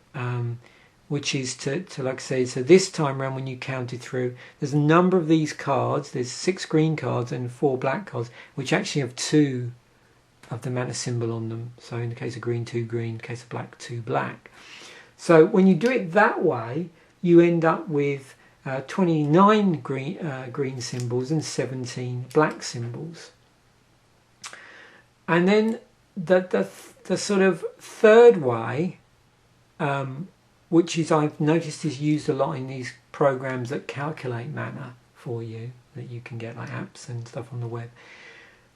which is to like I say, so this time around when you counted through, there's a number of these cards, there's 6 green cards and 4 black cards, which actually have 2 of the mana symbol on them. So in the case of green, 2 green, in the case of black, 2 black. So when you do it that way, you end up with 29 green symbols and 17 black symbols. And then the sort of third way, which is I've noticed is used a lot in these programs that calculate mana for you, that you can get like apps and stuff on the web.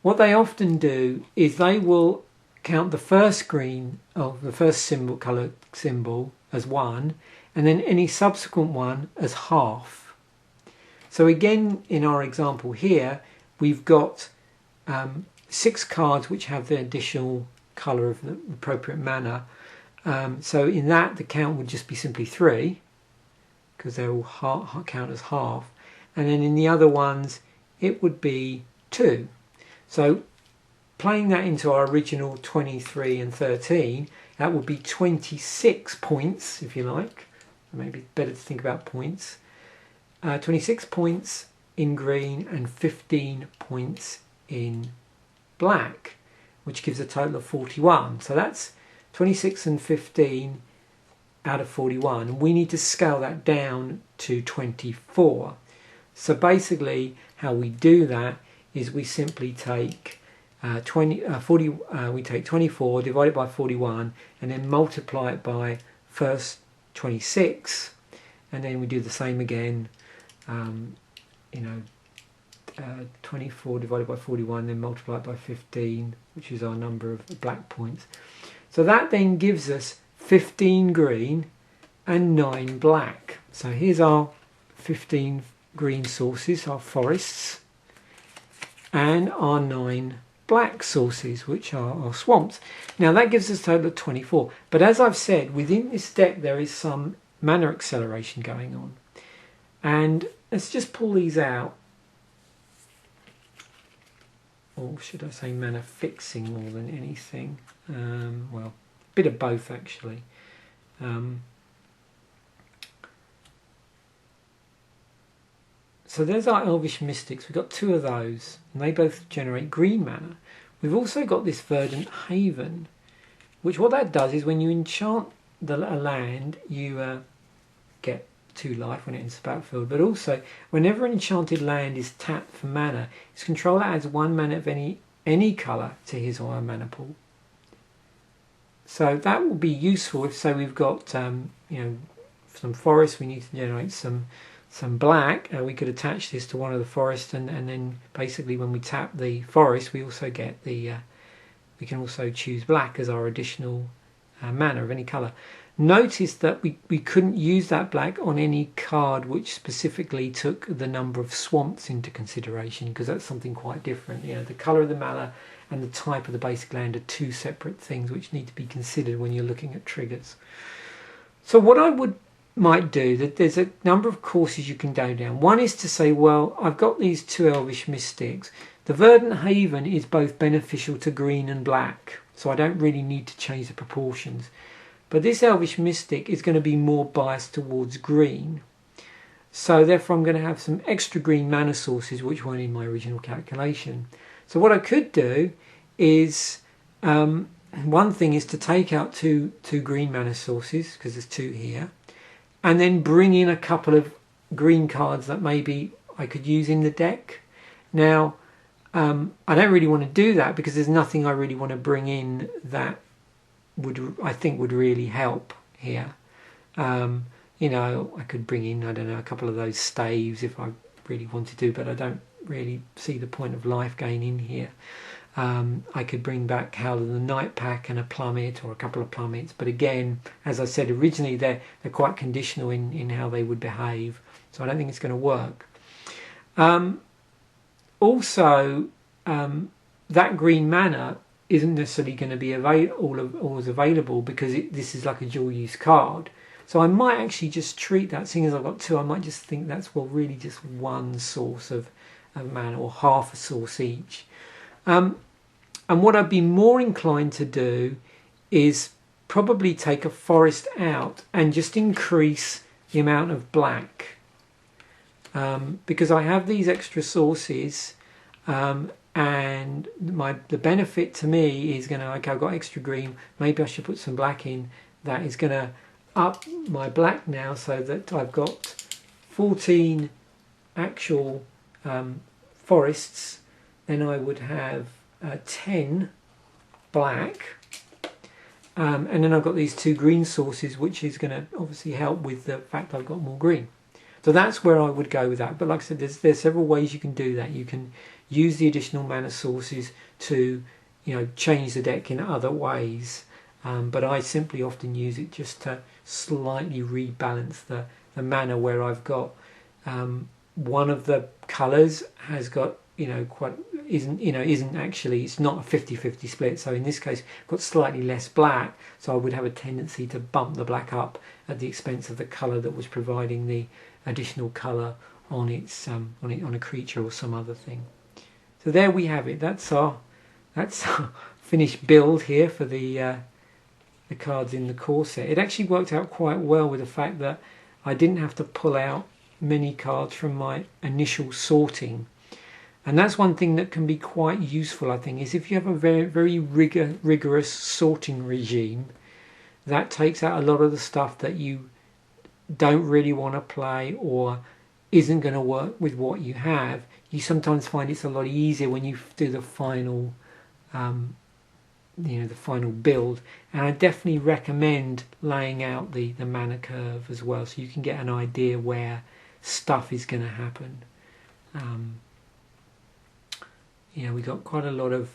What they often do is they will count the first green of the first symbol, colour symbol, as 1, and then any subsequent one as half. So again, in our example here, we've got 6 cards which have the additional colour of the appropriate mana. So in that, the count would just be simply 3, because they're all count as half. And then in the other ones, it would be 2. So playing that into our original 23 and 13, that would be 26 points, if you like. Maybe better to think about points. 26 points in green and 15 points in black, which gives a total of 41. So that's 26 and 15 out of 41. We need to scale that down to 24. So basically how we do that is we simply take we take 24, divide it by 41, and then multiply it by first 26, and then we do the same again. 24 divided by 41, then multiply it by 15, which is our number of black points. So that then gives us 15 green and 9 black. So here's our 15 green sources, our forests, and our 9 black sources, which are our swamps. Now that gives us a total of 24. But as I've said, within this deck there is some mana acceleration going on. And let's just pull these out. Or should I say mana fixing more than anything? Well, a bit of both actually. So there's our Elvish Mystics. We've got 2 of those, and they both generate green mana. We've also got this Verdant Haven, which what that does is when you enchant a land, you get 2 life when it enters the battlefield, but also whenever an enchanted land is tapped for mana, its controller adds 1 mana of any colour to his or her mana pool. So that will be useful if, say, we've got some forest, we need to generate some black. We could attach this to one of the forests, and then basically when we tap the forest, we also get the we can also choose black as our additional mana of any colour. Notice that we couldn't use that black on any card which specifically took the number of swamps into consideration, because that's something quite different. You know, the colour of the mana and the type of the basic land are 2 separate things which need to be considered when you're looking at triggers. So what I might do, that there's a number of courses you can go down. One is to say, well, I've got these 2 Elvish Mystics. The Verdant Haven is both beneficial to green and black, so I don't really need to change the proportions. But this Elvish Mystic is going to be more biased towards green. So therefore I'm going to have some extra green mana sources which weren't in my original calculation. So what I could do is, one thing is to take out two green mana sources, because there's 2 here, and then bring in a couple of green cards that maybe I could use in the deck. Now, I don't really want to do that because there's nothing I really want to bring in that I think would really help here. I could bring in, I don't know, a couple of those staves if I really wanted to, but I don't really see the point of life gain in here. I could bring back Howl of the Night Pack and a plummet or a couple of plummets, but again, as I said originally, they're quite conditional in how they would behave, so I don't think it's going to work. Also, that green mana isn't necessarily going to be always available, because this is like a dual use card. So I might actually just treat that, seeing as I've got two, I might just think that's, well, really just one source of mana, or half a source each. And what I'd be more inclined to do is probably take a forest out and just increase the amount of black, because I have these extra sources, and the benefit to me is going to, okay, I've got extra green, maybe I should put some black in. That is going to up my black now, so that I've got 14 actual forests. Then I would have 10 black, and then I've got these two green sources, which is going to obviously help with the fact I've got more green. So that's where I would go with that. But like I said, there's several ways you can do that. You can use the additional mana sources to, you know, change the deck in other ways. But I simply often use it just to slightly rebalance the mana, where I've got one of the colours has got, you know, isn't actually, it's not a 50-50 split. So in this case, I've got slightly less black, so I would have a tendency to bump the black up at the expense of the colour that was providing the additional colour on its on a creature or some other thing. So there we have it. That's our finished build here for the cards in the core set. It actually worked out quite well with the fact that I didn't have to pull out many cards from my initial sorting. And that's one thing that can be quite useful, I think, is if you have a very rigorous sorting regime, that takes out a lot of the stuff that you don't really want to play or isn't going to work with what you have. You sometimes find it's a lot easier when you do the final the final build, and I definitely recommend laying out the mana curve as well, so you can get an idea where stuff is going to happen. We got quite a lot of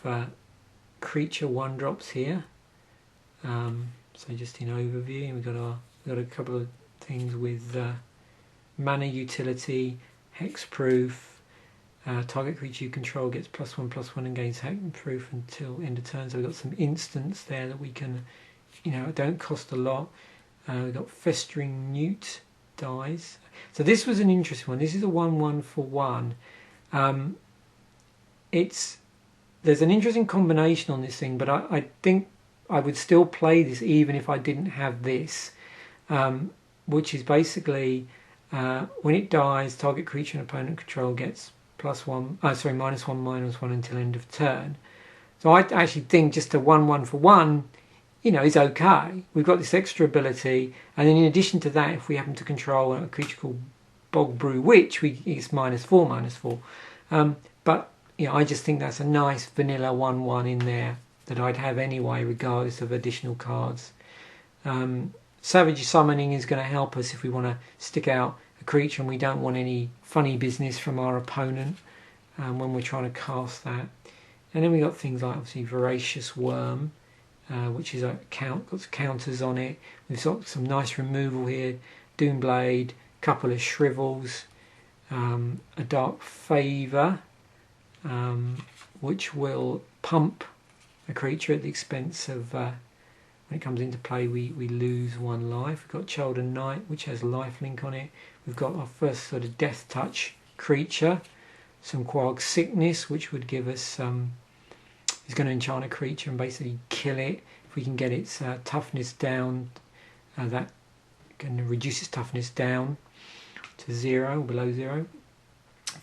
creature 1-drops here, so just in overview, we've got a couple of things with mana utility, hexproof. Target creature you control gets +1/+1 and gains hexproof until end of turn. So we've got some instants there that we can, don't cost a lot. We've got Festering Newt dies. So this was an interesting one. This is a 1/1 for 1. There's an interesting combination on this thing, but I think I would still play this even if I didn't have this, which is basically when it dies, target creature and opponent control gets -1/-1 until end of turn. So I actually think just a 1/1 for 1, is okay. We've got this extra ability, and then in addition to that, if we happen to control a creature called Bog Brew Witch, it's -4/-4. But I just think that's a nice vanilla 1/1 in there that I'd have anyway, regardless of additional cards. Savage Summoning is going to help us if we want to stick out a creature and we don't want any funny business from our opponent when we're trying to cast that. And then we got things like obviously Voracious Worm, which is got counters on it. We've got some nice removal here, Doomblade, couple of Shrivels, a Dark Favour, which will pump a creature at the expense of when it comes into play we lose 1 life. We've got Chelden Knight, which has lifelink on it. We've got our first sort of Death Touch creature, some Quag Sickness, which would give us is going to enchant a creature and basically kill it. If we can get its toughness down, that can reduce its toughness down to 0, below 0.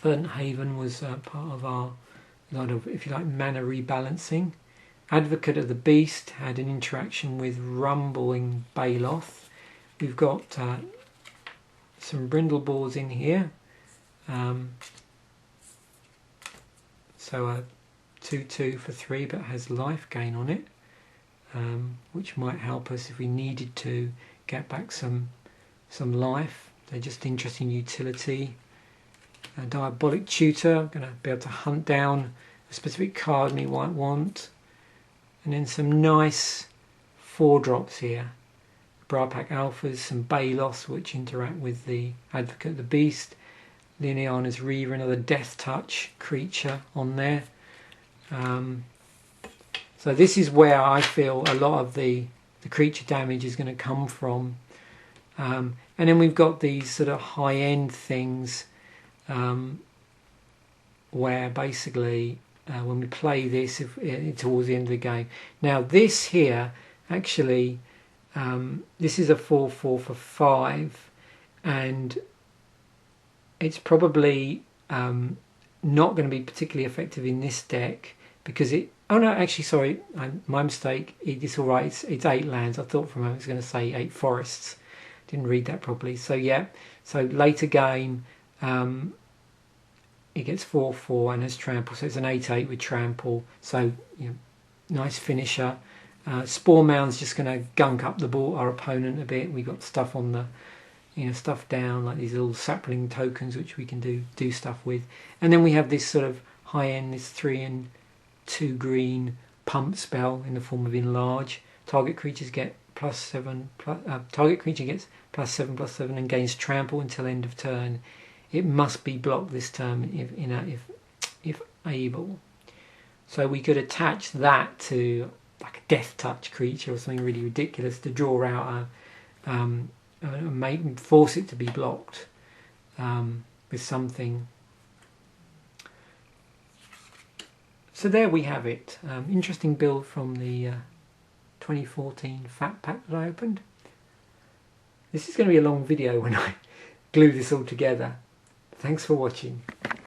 Verdant Haven was part of our lot of, if you like, mana rebalancing. Advocate of the Beast had an interaction with Rumbling Baloth. We've got some Brindleballs in here. So a 2/2 for 3, but has life gain on it, which might help us if we needed to get back some life. They're just interesting utility. A Diabolic Tutor, I'm going to be able to hunt down a specific card we might want. And then some nice 4-drops here. Briarpack Alphas, some Balos, which interact with the Advocate of the Beast. Liliana's Reaver, another Death Touch creature on there. So this is where I feel a lot of the creature damage is going to come from. And then we've got these sort of high-end things where basically when we play this towards the end of the game. Now this here, actually, this is a 4-4 for 5, and it's probably not going to be particularly effective in this deck because it... Oh no, actually, sorry, my mistake. It's all right. It's 8 lands. I thought for a moment it was going to say 8 forests. Didn't read that properly. So yeah. So later game, it gets 4-4 and has trample. So it's an 8-8 with trample. So nice finisher. Spore Mound's just going to gunk up our opponent a bit. We got stuff on the stuff down, like these little sapling tokens which we can do stuff with. And then we have this sort of high end, this 3 and 2 green pump spell in the form of Enlarge. Target creatures get +7. Target creature gets +7/+7 and gains trample until end of turn. It must be blocked this turn if able. So we could attach that to like a Death Touch creature or something really ridiculous to draw out force it to be blocked with something. So there we have it. Interesting build from the 2014 Fat Pack that I opened. This is going to be a long video when I glue this all together. Thanks for watching.